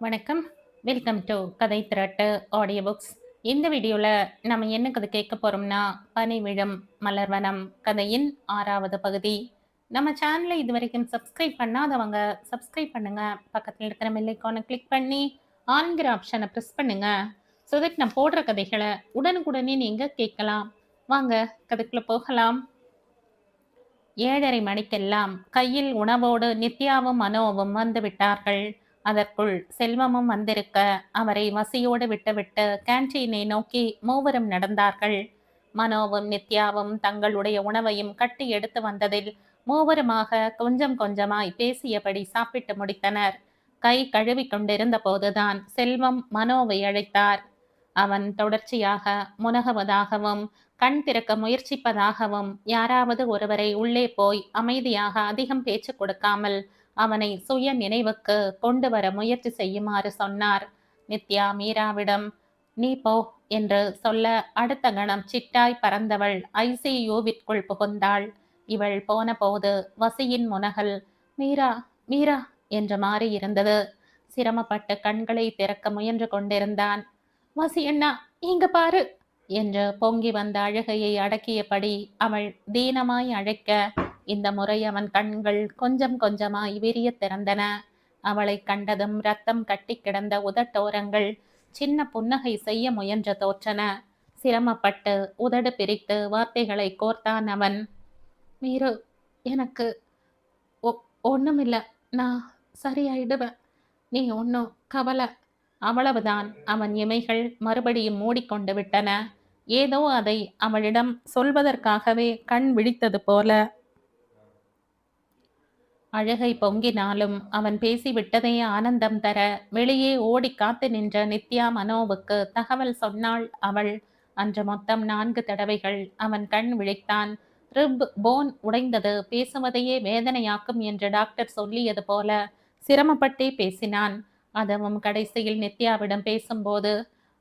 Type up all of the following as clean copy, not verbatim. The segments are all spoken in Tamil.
வணக்கம். வெல்கம் டு கதை திரட்டு ஆடியோ புக்ஸ். இந்த வீடியோவில் நம்ம என்ன கதை கேட்க போகிறோம்னா, பனி விழும் மலர்வனம் கதையின் 6வது பகுதி. நம்ம சேனலை இது வரைக்கும் சப்ஸ்கிரைப் பண்ணாதவங்க சப்ஸ்கிரைப் பண்ணுங்க. பக்கத்தில் இருக்கிற பெல் ஐகானை கிளிக் பண்ணி ஆன்கிற ஆப்ஷனை ப்ரெஸ் பண்ணுங்க. ஸோ தட் நான் போடுற கதைகளை உடனுக்குடனே நீங்கள் கேட்கலாம். வாங்க கதைக்குள்ளே போகலாம். 7:30 மணிக்கெல்லாம் கையில் உணவோடு நித்யாவும் மனோவும் வந்து விட்டார்கள். அதற்குள் செல்வமும் வந்திருக்க அவரை வசியோடு விட்டுவிட்டு கேன்டீனை நோக்கி மூவரும் நடந்தார்கள். மனோவும் நித்யாவும் தங்களுடைய உணவையும் கட்டி எடுத்து வந்ததில் மூவருமாக கொஞ்சம் கொஞ்சமாய் பேசியபடி சாப்பிட்டு முடித்தனர். கை கழுவி கொண்டிருந்த போதுதான் செல்வம் மனோவை அழைத்தார். அவன் தொடர்ச்சியாக முனகுவதாகவும் கண் திறக்க முயற்சிப்பதாகவும் யாராவது ஒருவரை உள்ளே போய் அமைதியாக அதிகம் பேச்சு கொடுக்காமல் அவனை சுய நினைவுக்கு கொண்டு வர முயற்சி செய்யுமாறு சொன்னார். நித்யா மீராவிடம் நீ போ என்று சொல்ல அடுத்த கணம் சிட்டாய் பறந்தவள் ஐசியூவிற்குள் புகுந்தாள். இவள் போன போது வசியின் முனகல் மீரா மீரா என்று மாறி இருந்தது. சிரமப்பட்டு கண்களை திறக்க முயன்று கொண்டிருந்தான். வசி அண்ணா இங்க பாரு என்று பொங்கி வந்த அழுகையை அடக்கியபடி அவள் தீனமாய் அழைக்க இந்த முறை அவன் கண்கள் கொஞ்சம் கொஞ்சமாய் விரிய திறந்தன. அவளை கண்டதும் ரத்தம் கட்டி கிடந்த உதட்டோரங்கள் சின்ன புன்னகை செய்ய முயன்ற தோற்றன. சிரமப்பட்டு உதடு பிரித்து வார்த்தைகளை கோர்த்தான் அவன். மீரு, எனக்கு ஒண்ணுமில்ல, நான் சரியாயிடுவேன், நீ ஒன்னும் கவலை. அவ்வளவுதான். அவன் இமைகள் மறுபடியும் மூடிக்கொண்டு விட்டன. ஏதோ அதை அவளிடம் சொல்வதற்காகவே கண் விழித்தது போல. அழுகை பொங்கினாலும் அவன் பேசிவிட்டதே ஆனந்தம் தர வெளியே ஓடி காத்து நின்ற நித்யா மனோவுக்கு தகவல் சொன்னாள் அவள். அன்று மொத்தம் 4 தடவைகள் அவன் கண் விழித்தான். ரிப் போன் உடைந்தது பேசுவதையே வேதனையாக்கும் என்று டாக்டர் சொல்லியது போல சிரமப்பட்டே பேசினான். அதுவும் கடைசியில் நித்யாவிடம் பேசும்போது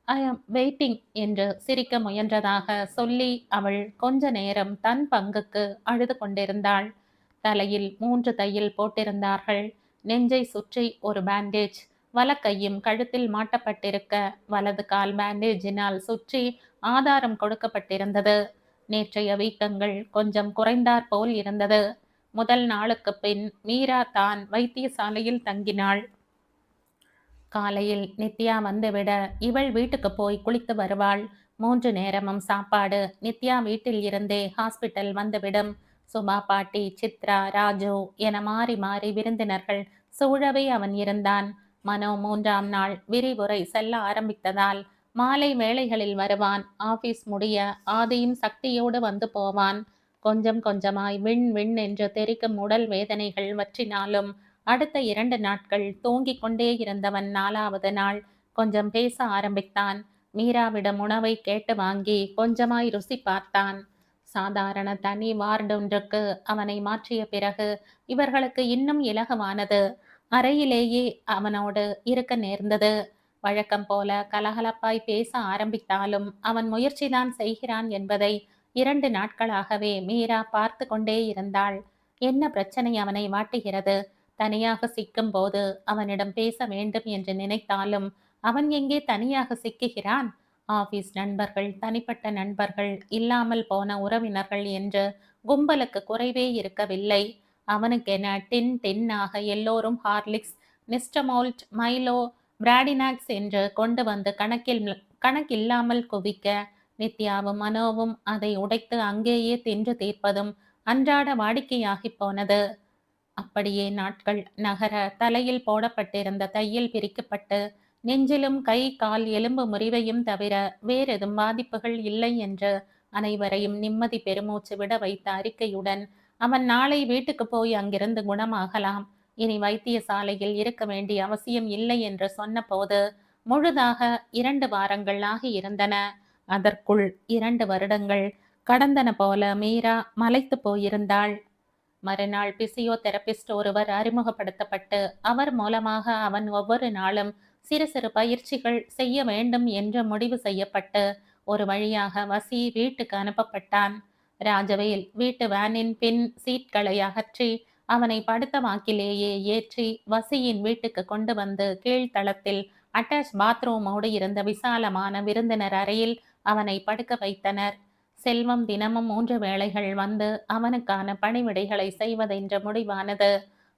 ஐ ஆம் வெயிட்டிங் என்று சிரிக்க முயன்றதாக சொல்லி அவள் கொஞ்ச நேரம் தன் பங்குக்கு அழுது கொண்டிருந்தாள். தலையில் 3 தையல் போட்டிருந்தார்கள். நெஞ்சை சுற்றி ஒரு பேண்டேஜ், வலக்கையும் கழுத்தில் மாட்டப்பட்டிருக்க வலது கால் பேண்டேஜினால் சுற்றி ஆதாரம் கொடுக்கப்பட்டிருந்தது. நேற்றைய வீக்கங்கள் கொஞ்சம் குறைந்தாற் போல் இருந்தது. முதல் நாளுக்கு பின் மீரா தான் வைத்தியசாலையில் தங்கினாள். காலையில் நித்யா வந்துவிட இவள் வீட்டுக்கு போய் குளித்து வருவாள். 3 நேரமும் சாப்பாடு நித்யா வீட்டில் இருந்தே ஹாஸ்பிட்டல் வந்துவிடும். சுபா பாட்டி, சித்ரா, ராஜு என மாறி மாறி விருந்தினர்கள் சூழவே அவன் இருந்தான். மனோ 3ஆம் நாள் விரிவுரை செல்ல ஆரம்பித்ததால் மாலை வேளைகளில் வருவான். ஆபீஸ் முடிய ஆதியும் சக்தியோடு வந்து போவான். கொஞ்சம் கொஞ்சமாய் விண் விண் என்று தெரிக்கும் உடல் வேதனைகள் வற்றினாலும் அடுத்த 2 நாட்கள் தூங்கிக் கொண்டே இருந்தவன் 4வது நாள் கொஞ்சம் பேச ஆரம்பித்தான். மீராவிடம் உணவை கேட்டு வாங்கி கொஞ்சமாய் ருசி பார்த்தான். சாதாரண தனி வார்டொன்றுக்கு அவனை மாற்றிய பிறகு இவர்களுக்கு இன்னும் இலகுவானது. அறையிலேயே அவனோடு இருக்க நேர்ந்தது. வழக்கம் போல கலகலப்பாய் பேச ஆரம்பித்தாலும் அவன் முயற்சிதான் செய்கிறான் என்பதை 2 நாட்களாகவே மீரா பார்த்து கொண்டே இருந்தாள். என்ன பிரச்சனை அவனை வாட்டுகிறது? தனியாக சிக்கும் போது அவனிடம் பேச வேண்டும் என்று நினைத்தாலும் அவன் எங்கே தனியாக சிக்குகிறான்? ஆபீஸ் நண்பர்கள், தனிப்பட்ட நண்பர்கள், இல்லாமல் போன உறவினர்கள் என்று கும்பலுக்கு குறைவே இருக்கவில்லை. அவனுக்கென டின்னாக எல்லோரும் ஹார்லிக்ஸ், நிஸ்டமோல்ட், மைலோ, பிராடினாக்ஸ் என்று கொண்டு வந்து கணக்கில்லாமல் குவிக்க நித்யாவும் மனோவும் அதை உடைத்து அங்கேயே தின்று தீர்ப்பதும் அன்றாட வாடிக்கையாகி போனது. அப்படியே நாட்கள் நகர தலையில் போடப்பட்டிருந்த தையல் பிரிக்கப்பட்டு நெஞ்சிலும் கை கால் எலும்பு முறிவையும் தவிர வேறெதும் பாதிப்புகள் இல்லை என்று அனைவரையும் நிம்மதி பெருமூச்சு விட வைத்த அறிக்கையுடன் அவன் நாளை வீட்டுக்கு போய் அங்கிருந்து குணமாகலாம், இனி வைத்தியசாலையில் இருக்க வேண்டிய அவசியம் இல்லை என்று சொன்னபோது முழுதாக 2 வாரங்கள் ஆகி இருந்தன. அதற்குள் 2 வருடங்கள் கடந்தன போல மீரா மலைத்து போயிருந்தாள். மறுநாள் பிசியோதெரபிஸ்ட் ஒருவர் அறிமுகப்படுத்தப்பட்டு அவர் மூலமாக அவன் ஒவ்வொரு நாளும் சிறு சிறு பயிற்சிகள் செய்ய வேண்டும் என்று முடிவு செய்யப்பட்டு ஒரு வழியாக வசி வீட்டுக்கு அனுப்பப்பட்டான். ராஜவேல் வீட்டு வேனின் பின் சீட்களை அகற்றி அவனை படுத்த வாக்கிலேயே ஏற்றி வசியின் வீட்டுக்கு கொண்டு வந்து கீழ்த்தளத்தில் அட்டாச் பாத்ரூமோடு இருந்த விசாலமான விருந்தினர் அறையில் அவனை படுக்க வைத்தனர். செல்வம் தினமும் 3 வேளைகள் வந்து அவனுக்கான பணிவிடைகளை செய்வதென்ற முடிவானது.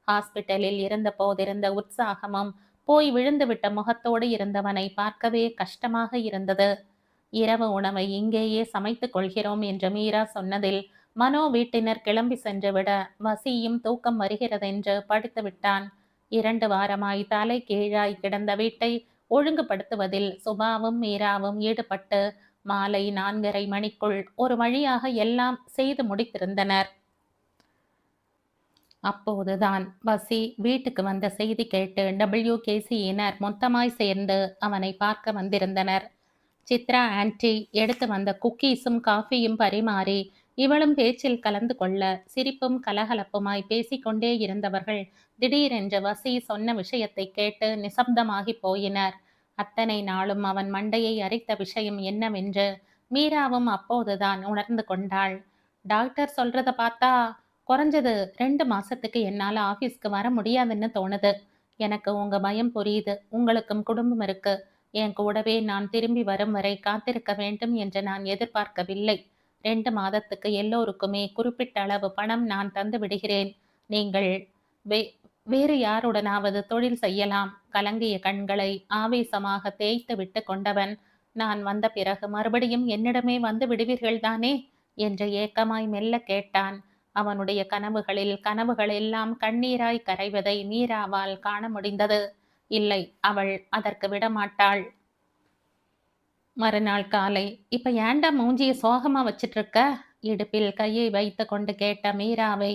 ஹாஸ்பிட்டலில் இருந்த போதிருந்த உற்சாகமும் போய் விழுந்துவிட்ட முகத்தோடு இருந்தவனை பார்க்கவே கஷ்டமாக இருந்தது. இரவு உணவை இங்கேயே சமைத்துக் கொள்கிறோம் என்று மீரா சொன்னதில் மனோ வீட்டினர் கிளம்பி சென்றுவிட வசியும் தூக்கம் வருகிறதென்று படுத்து விட்டான். 2 வாரமாய் தலை கீழாய் கிடந்த வீட்டை ஒழுங்குபடுத்துவதில் சுபாவும் மீராவும் ஈடுபட்டு மாலை 4:30 மணிக்குள் ஒரு வழியாக எல்லாம் செய்து முடித்திருந்தனர். அப்போதுதான் வசி வீட்டுக்கு வந்த செய்தி கேட்டு WKCயினர் மொத்தமாய் சேர்ந்து அவனை பார்க்க வந்திருந்தனர். சித்ரா ஆன்ட்டி எடுத்து வந்த குக்கீஸும் காஃபியும் பரிமாறி இவளும் பேச்சில் கலந்து கொள்ள சிரிப்பும் கலகலப்புமாய் பேசிக்கொண்டே இருந்தவர்கள் திடீரென்று வசி சொன்ன விஷயத்தை கேட்டு நிசப்தமாகி போயினர். அத்தனை நாளும் அவன் மண்டையை அரித்த விஷயம் என்னவென்று மீராவும் அப்போதுதான் உணர்ந்து கொண்டாள். டாக்டர் சொல்றத பார்த்தா குறைஞ்சது 2 மாசத்துக்கு என்னால ஆபீஸ்க்கு வர முடியாதுன்னு தோணுது. எனக்கு உங்க பயம் புரியுது. உங்களுக்கும் குடும்பம் இருக்கு. என் கூடவே நான் திரும்பி வரும் வரை காத்திருக்க வேண்டும் என்று நான் எதிர்பார்க்கவில்லை. 2 மாதத்துக்கு எல்லோருக்குமே குறிப்பிட்ட அளவு பணம் நான் தந்து விடுகிறேன். நீங்கள் வே வேறு யாருடனாவது தொழில் செய்யலாம். கலங்கிய கண்களை ஆவேசமாக தேய்த்து விட்டு கொண்டவன், நான் வந்த பிறகு மறுபடியும் என்னிடமே வந்து விடுவீர்கள் தானே என்று ஏக்கமாய் மெல்ல கேட்டான். அவனுடைய கனவுகள் எல்லாம் கண்ணீராய் கரைவதை மீராவால் காண முடிந்தது. இல்லை, அவள் அதற்கு விடமாட்டாள். மறுநாள் காலை, இப்ப ஏண்டா மூஞ்சிய சோகமா வச்சிட்டு இருக்க? இடுப்பில் கையை வைத்து கொண்டு கேட்ட மீராவை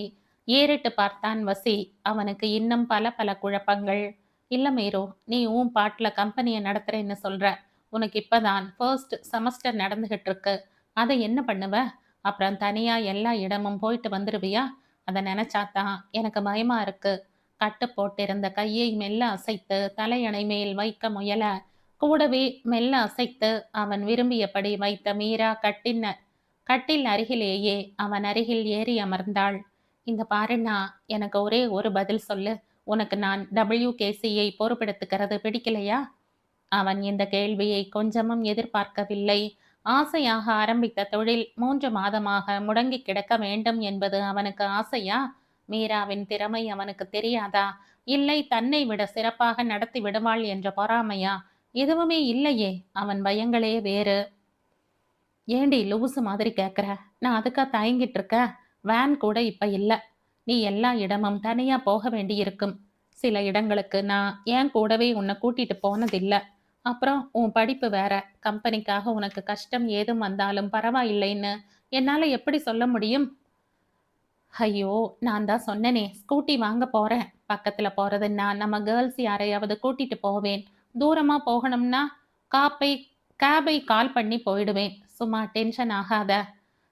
ஏறிட்டு பார்த்தான் வசி. அவனுக்கு இன்னும் பல பல குழப்பங்கள். இல்ல மீரோ, நீ உன் பாட்டுல கம்பெனியை நடத்துறேன்னு சொல்ற. உனக்கு இப்பதான் ஃபர்ஸ்ட் செமஸ்டர் நடந்துகிட்டு இருக்கு. அதை என்ன பண்ணுவ? அப்புறம் தனியா எல்லா இடமும் போயிட்டு வந்துருவியா? அதை நினைச்சாதான் எனக்கு பயமா இருக்கு. கட்டு போட்டிருந்த கையை மெல்ல அசைத்து தலையணை மேல் வைக்க முயல, கூடவே மெல்ல அசைத்து அவன் விரும்பியபடி வைத்த மீரா கட்டில் அருகிலேயே அவன் அருகில் ஏறி அமர்ந்தாள். இங்க பாருண்ணா, எனக்கு ஒரே ஒரு பதில் சொல்லு. உனக்கு நான் WKCயை பொறுப்பெடுத்துக்கிறது பிடிக்கலையா? அவன் இந்த கேள்வியை கொஞ்சமும் எதிர்பார்க்கவில்லை. ஆசையாக ஆரம்பித்த தொழில் 3 மாதமாக முடங்கி கிடக்க வேண்டும் என்பது அவனுக்கு ஆசையா? மீராவின் திறமை அவனுக்கு தெரியாதா? இல்லை, தன்னை விட சிறப்பாக நடத்தி விடுவாள் என்ற பொறாமையா? எதுவுமே இல்லையே. அவன் பயங்களே வேறு. ஏண்டி லூசு மாதிரி கேட்குற? நான் அதுக்கா தயங்கிட்டு இருக்க? வேன் கூட இப்ப இல்லை. நீ எல்லா இடமும் தனியா போக வேண்டியிருக்கும். சில இடங்களுக்கு நான் ஏன் கூடவே உன்னை கூட்டிட்டு போனதில்லை. அப்புறம் உன் படிப்பு வேற. கம்பெனிக்காக உனக்கு கஷ்டம் ஏதும் வந்தாலும் பரவாயில்லைன்னு என்னால எப்படி சொல்ல முடியும்? ஐயோ, நான் தான் சொன்னனே, ஸ்கூட்டி வாங்க போறேன். பக்கத்துல போறதுன்னா நம்ம கேர்ள்ஸ் யாரையாவது கூட்டிட்டு போவேன். தூரமா போகணும்னா காப்பை கேபை கால் பண்ணி போயிடுவேன். சும்மா டென்ஷன் ஆகாத.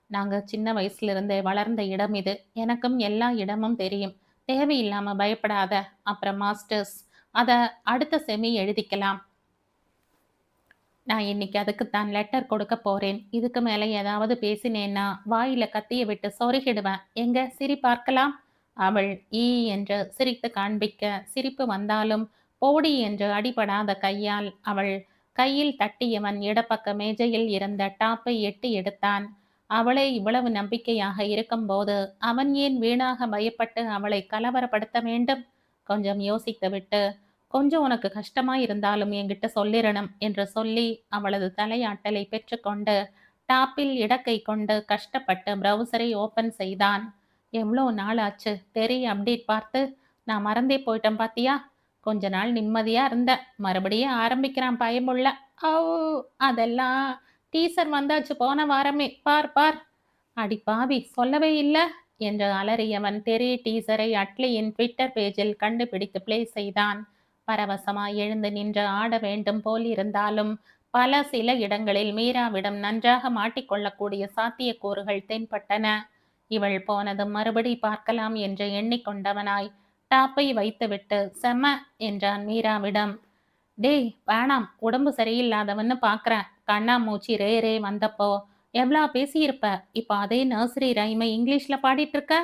நாங்க சின்ன வயசுல இருந்தே வளர்ந்த இடம் இது. எனக்கும் எல்லா இடமும் தெரியும். தேவையில்லாம பயப்படாத. அப்புறம் மாஸ்டர்ஸ், அத அடுத்த செமி எழுதிக்கலாம். நான் இன்னைக்கு அதுக்குத்தான் லெட்டர் கொடுக்க போறேன். இதுக்கு மேல ஏதாவது பேசினேன்னா வாயில கத்திய விட்டு சொருகிடுவேன். எங்க சிரி பார்க்கலாம். அவள் ஈ என்று சிரித்து காண்பிக்க சிரிப்பு வந்தாலும் போடி என்று அடிபடாத கையால் அவள் கையில் தட்டியவன் இடப்பக்க மேஜையில் இருந்த டாப்பை எட்டி எடுத்தான். அவளே இவ்வளவு நம்பிக்கையாக இருக்கும்போது அவன் ஏன் வீணாக பயப்பட்டு அவளை கலவரப்படுத்த வேண்டும்? கொஞ்சம் யோசித்துவிட்டு, கொஞ்சம் உனக்கு கஷ்டமா இருந்தாலும் என்கிட்ட சொல்லிடணும் என்று சொல்லி அவளது தலையாட்டலை பெற்றுக்கொண்டு டாப்பில் இடக்கை கொண்டு கஷ்டப்பட்டு ப்ரௌசரை ஓபன் செய்தான். எவ்வளோ நாள் ஆச்சு பெரிய அப்டேட் பார்த்து. நான் மறந்தே போயிட்டேன் பாத்தியா? கொஞ்ச நாள் நிம்மதியா இருந்த, மறுபடியும் ஆரம்பிக்கிறான் பயமுள்ள. ஓ, அதெல்லாம் டீசர் வந்தாச்சு போன வாரமே. பார் பார். அடி பாவி, சொல்லவே இல்லை என்று அலறியவன் தெரிய டீசரை அட்லியின் ட்விட்டர் பேஜில் கண்டுபிடித்து பிளே செய்தான். பரவசமாய் எழுந்து நின்று ஆட வேண்டும் போல் இருந்தாலும் சில இடங்களில் மீராவிடம் நன்றாக மாட்டிக்கொள்ளக்கூடிய சாத்தியக்கூறுகள் தென்பட்டன. இவள் போனதும் மறுபடி பார்க்கலாம் என்று எண்ணிக்கொண்டவனாய் டாப்பை வைத்துவிட்டு செம்ம என்றான் மீராவிடம். டேய் வேணாம், உடம்பு சரியில்லாதவன்னு பார்க்குறேன். கண்ணாமூச்சி ரே ரே வந்தப்போ எவ்வளோ பேசியிருப்ப. இப்போ அதே நர்சரி ரைமை இங்கிலீஷில் பாடிட்டு இருக்க.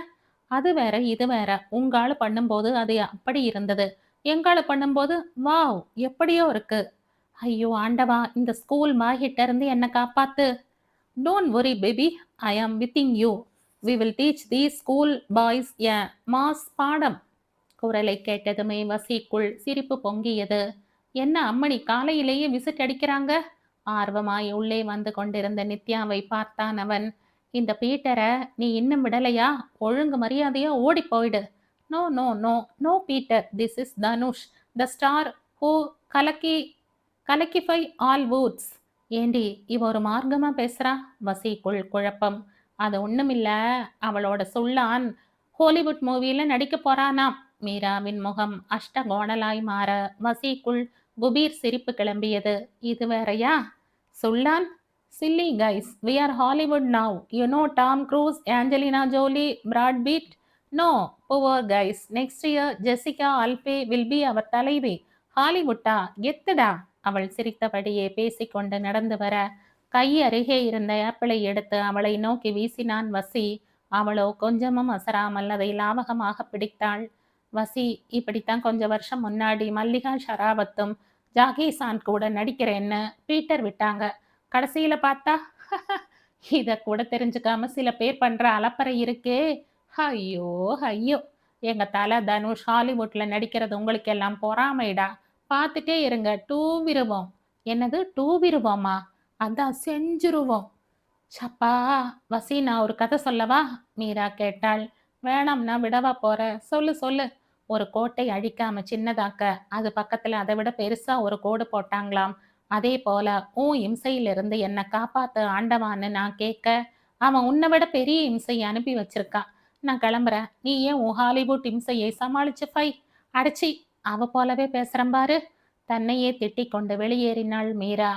அது வேற, இது வேற. உங்க பண்ணும்போது அது அப்படி இருந்தது. எங்க பண்ணும்போது, வாவ்! எப்படியோ இருக்கு. ஐயோ ஆண்டவா! இந்த ஸ்கூல் மார்கிட்ட இருந்து என்ன காப்பாத்து. Don't worry baby. I am within you. We will teach these school boys a mass பாடம். குரலை கேட்டதுமே வசிக்குள் சிரிப்பு பொங்கியது. என்ன அம்மணி காலையிலேயே விசிட் அடிக்கிறாங்க? ஆர்வமாய் உள்ளே வந்து கொண்டிருந்த நித்யாவை பார்த்தான் அவன். இந்த பீட்டரை நீ இன்னும் விடலையா? ஒழுங்கு மரியாதையா ஓடி போயிடு. No no no no Peter, this is Dhanush, the star who கலக்கி கலக்கிஃபை ஆல் வூட்ஸ். ஏண்டி இவ ஒரு மார்க்கமா பேசுறா? வசிக்குள் குழப்பம். அது ஒண்ணுமில்ல, அவளோட சொல்லான் ஹாலிவுட் மூவில நடிக்க போறானாம். மீராவின் முகம் அஷ்டகோணலாய் மாற வசிக்குள் குபீர் சிரிப்பு கிளம்பியது. இது வேறயா? சொல்லான்? Silly guys, we are Hollywood now. You know Tom Cruise, Angelina Jolie, Brad Pitt? No, poor guys. Next year, Jessica Alba will be our தலைவி. ஹாலிவுட்டா? கெத்துடா! அவள் சிரித்தபடியே பேசிக்கொண்டு நடந்து வர, கை அருகே இருந்த ஆப்பிளை எடுத்து அவளை நோக்கி வீசினான் வசி. அவளோ கொஞ்சமும் அசராமல் அதை லாவகமாக பிடித்தாள். வசி, இப்படித்தான் கொஞ்ச வருஷம் முன்னாடி மல்லிகா ஷராவத்தும் ஜாகீசான் கூட நடிக்கிறேன்னு பீட்டர் விட்டாங்க. கடைசியில பார்த்தா இத கூட தெரிஞ்சுக்காம சில பேர் பண்ற அலப்பறை இருக்கே. ஐயோ ஐயோ! எங்க தல தனுஷ் ஹாலிவுட்ல நடிக்கிறது உங்களுக்கு எல்லாம் பொறாமைடா. பார்த்துட்டே இருங்க, டூவிருவோம். என்னது டூவிருவோமா? அதான் செஞ்சுருவோம். சப்பா! வசி, நான் ஒரு கதை சொல்லவா? மீரா கேட்டாள். வேணாம், நான் விடவா போற? சொல்லு சொல்லு. ஒரு கோட்டை அழிக்காம சின்னதாக்க, அது பக்கத்துல அதை விட பெருசா ஒரு கோடு போட்டாங்களாம். அதே போல உன் இம்சையிலிருந்து என்ன காப்பாத்து ஆண்டவான்னு நான் கேட்க, அவன் உன்னை விட பெரிய இம்சையை அனுப்பி வச்சிருக்கான். நான் கிளம்புறேன். நீ ஏன் உன் ஹாலிவுட் இம்சையை சமாளிச்சு ஃபை. அடைச்சி, அவ போலவே பேசுறேன் பாரு. தன்னையே திட்டிக் கொண்டு வெளியேறினாள் மீரா.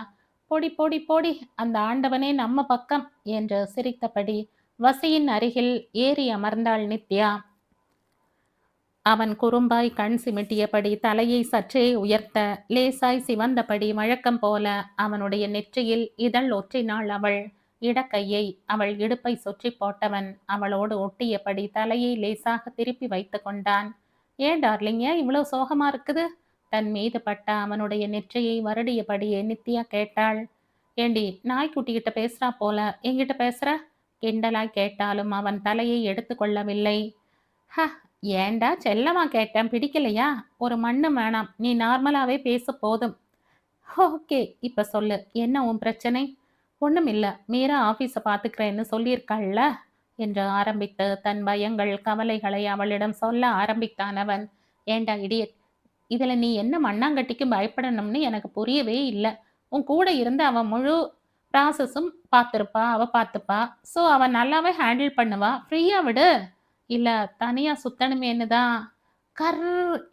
போடி போடி போடி, அந்த ஆண்டவனே நம்ம பக்கம் என்று சிரித்தபடி வசியின் அருகில் ஏறி அமர்ந்தாள் நித்யா. அவன் குறும்பாய் கண் சிமிட்டியபடி தலையை சற்றே உயர்த்த, லேசாய் சிவந்தபடி வழக்கம் போல அவனுடைய நெற்றியில் இதழ் ஒற்றினாள் அவள். இடக்கையை அவள் இடுப்பை சுற்றி போட்டவன் அவளோடு ஒட்டியபடி தலையை லேசாக திருப்பி வைத்து கொண்டான். ஏன் டார்லிங், ஏன் இவ்வளோ சோகமா இருக்குது? தன் மீது பட்ட அவனுடைய நெற்றியை வருடியபடியே நித்யா கேட்டாள். ஏண்டி நாய்க்குட்டிகிட்ட பேசுறா போல என்கிட்ட பேசுற? கிண்டலாய் கேட்டாலும் அவன் தலையை எடுத்து கொள்ளவில்லை. ஹ, ஏண்டா செல்லமா கேட்டேன், பிடிக்கலையா? ஒரு மண்ணு வேணாம், நீ நார்மலாவே பேச போதும். ஓகே, இப்ப சொல்லு, என்ன உன் பிரச்சனை? ஒண்ணுமில்ல, மீரா ஆபீஸை பார்த்துக்கிறேன்னு சொல்லியிருக்காள்ல என்று ஆரம்பித்து தன் பயங்கள் கவலைகளை அவளிடம் சொல்ல ஆரம்பித்தான் அவன். ஏண்டா இடியட், இதுல நீ என்ன மண்ணாங்கட்டிக்கு பயப்படணும்னு எனக்கு புரியவே இல்லை. உன் கூட இருந்து அவன் முழு ப்ராசஸும் பார்த்துருப்பா, அவ பார்த்துப்பா. ஸோ அவன் நல்லாவே ஹேண்டில் பண்ணுவா. ஃப்ரீயா விடு. இல்ல தனியா சுத்தணுமேன்னு தான். கர்,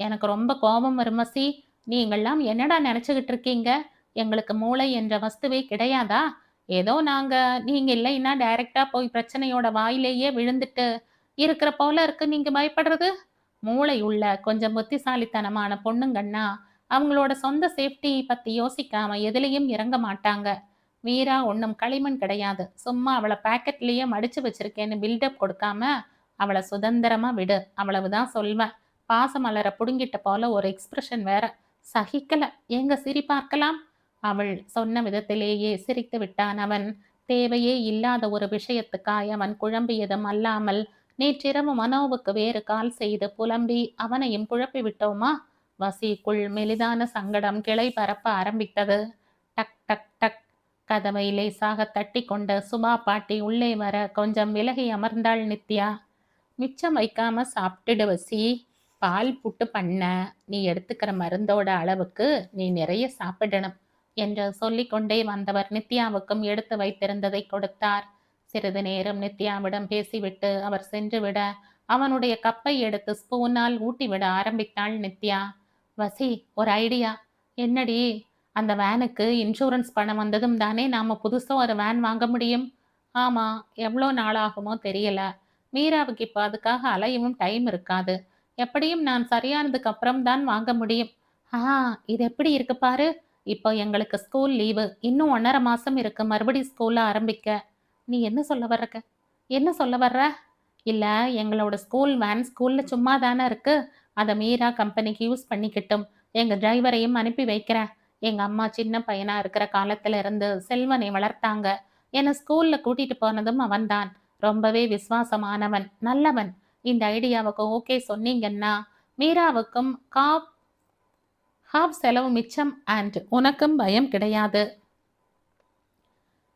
எனக்கு ரொம்ப கோபம் வரும் மசி. நீங்கள்லாம் என்னடா நினைச்சுக்கிட்டு இருக்கீங்க? எங்களுக்கு மூளை என்ற வஸ்துவே கிடையாதா? ஏதோ நாங்க நீங்க இல்லைன்னா டைரக்டா போய் பிரச்சனையோட வாயிலேயே விழுந்துட்டு இருக்கிற போல இருக்கு நீங்க பயப்படுறது. மூளை உள்ள கொஞ்சம் புத்திசாலித்தனமான பொண்ணுங்கன்னா அவங்களோட சொந்த சேஃப்டி பத்தி யோசிக்காம எதுலயும் இறங்க மாட்டாங்க. மீரா ஒன்றும் களிமண் கிடையாது. சும்மா அவளை பேக்கெட்லயே மடிச்சு வச்சிருக்கேன்னு பில்டப் கொடுக்காம அவளை சுதந்திரமா விடு, அவ்வளவுதான் சொல்வேன். பாசமலரை புடுங்கிட்ட போல ஒரு எக்ஸ்பிரஷன் வேற. சகிக்கல, எங்க சிரி பார்க்கலாம். அவள் சொன்ன விதத்திலேயே சிரித்து விட்டான் அவன். தேவையே இல்லாத ஒரு விஷயத்துக்காய் அவன் குழம்பியதும் அல்லாமல் நேற்றிரவு மனோவுக்கு வேறு கால் செய்து புலம்பி அவனையும் குழப்பி விட்டோமா? வசிக்குள் மெலிதான சங்கடம் கிளை பரப்ப ஆரம்பித்தது. டக் டக் டக். கதவை லேசாக தட்டி கொண்ட சுபா பாட்டி உள்ளே வர கொஞ்சம் விலகி அமர்ந்தாள் நித்யா. மிச்சம் வைக்காம சாப்பிட்டுடு வசி. பால் புட்டு பண்ண, நீ எடுத்துக்கிற மருந்தோட அளவுக்கு நீ நிறைய சாப்பிடணும் என்று சொல்லிக்கொண்டே வந்தவர் நித்யாவுக்கும் எடுத்து வைத்திருந்ததை கொடுத்தார். சிறிது நேரம் நித்யாவிடம் பேசிவிட்டு அவர் சென்றுவிட அவனுடைய கப்பை எடுத்து ஸ்பூனால் ஊட்டிவிட ஆரம்பித்தாள் நித்யா. வசி, ஒரு ஐடியா. என்னடி? அந்த வேனுக்கு இன்சூரன்ஸ் பணம் வந்ததும் தானே நாம புதுசா ஒரு வேன் வாங்க முடியும். ஆமா, எவ்வளோ நாள் ஆகுமோ தெரியல. மீராவுக்கு இப்போ அதுக்காக அலையவும் டைம் இருக்காது. எப்படியும் நான் சரியானதுக்கு அப்புறம் தான் வாங்க முடியும். இது எப்படி இருக்கு பாரு. இப்போ எங்களுக்கு ஸ்கூல் லீவு, இன்னும் 1.5 மாசம் இருக்கு மறுபடியும் ஸ்கூல்ல ஆரம்பிக்க. நீ என்ன சொல்ல வர்ற? இல்ல, எங்களோட ஸ்கூல் வேன் ஸ்கூல்ல சும்மா தானே இருக்கு. அத மீரா கம்பெனிக்கு யூஸ் பண்ணிக்கட்டும். எங்க டிரைவரையும் அனுப்பி வைக்கிறேன். எங்க அம்மா சின்ன பையனா இருக்கிற காலத்துல இருந்து செல்வனை வளர்த்தாங்க. என்ன ஸ்கூல்ல கூட்டிட்டு போனதும் அவன்தான். ரொம்பவே விசுவாசமானவன், நல்லவன். இந்த ஐடியாவுக்கு ஓகே சொன்னீங்கன்னா, மீராவுக்கும் ஹாஃப் செலவு மிச்சம் அண்ட் உனக்கும் பயம் கிடையாது.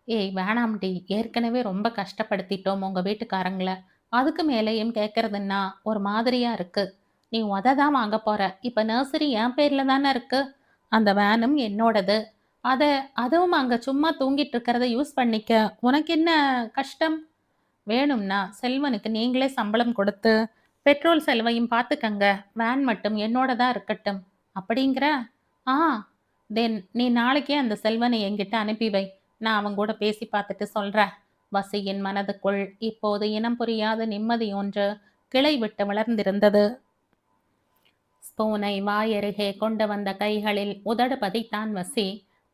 ஏய் வேணாம்டி. ஏற்கனவே ரொம்ப கஷ்டப்படுத்திட்டோம் உங்க வீட்டுக்காரங்கள. அதுக்கு மேலேயும் கேட்கறதுன்னா ஒரு மாதிரியா இருக்கு. நீ உத தான் வாங்க போற. இப்ப நர்சரி என் பேர்ல தானே இருக்கு. அந்த வேனும் என்னோடது. அத அதுவும் அங்க சும்மா தூங்கிட்டு இருக்கிறத யூஸ் பண்ணிக்க. உனக்கு என்ன கஷ்டம்? வேணும்னா செல்வனுக்கு நீங்களே சம்பளம் கொடுத்து பெட்ரோல் செலவையும் பார்த்துக்கங்க. வேன் மட்டும் என்னோடதா இருக்கட்டும். அப்படிங்கிற? ஆ. தென் நீ நாளைக்கே அந்த செல்வனை என்கிட்ட அனுப்பி வை. நான் அவன் கூட பேசி பார்த்துட்டு சொல்றேன். வசியின் மனதுக்குள் இப்போது இனம் புரியாத நிம்மதி ஒன்று கிளை விட்டு வளர்ந்திருந்தது. ஸ்பூனை வாயருகே கொண்டு வந்த கைகளில் உதடு பதித்தான் வசி.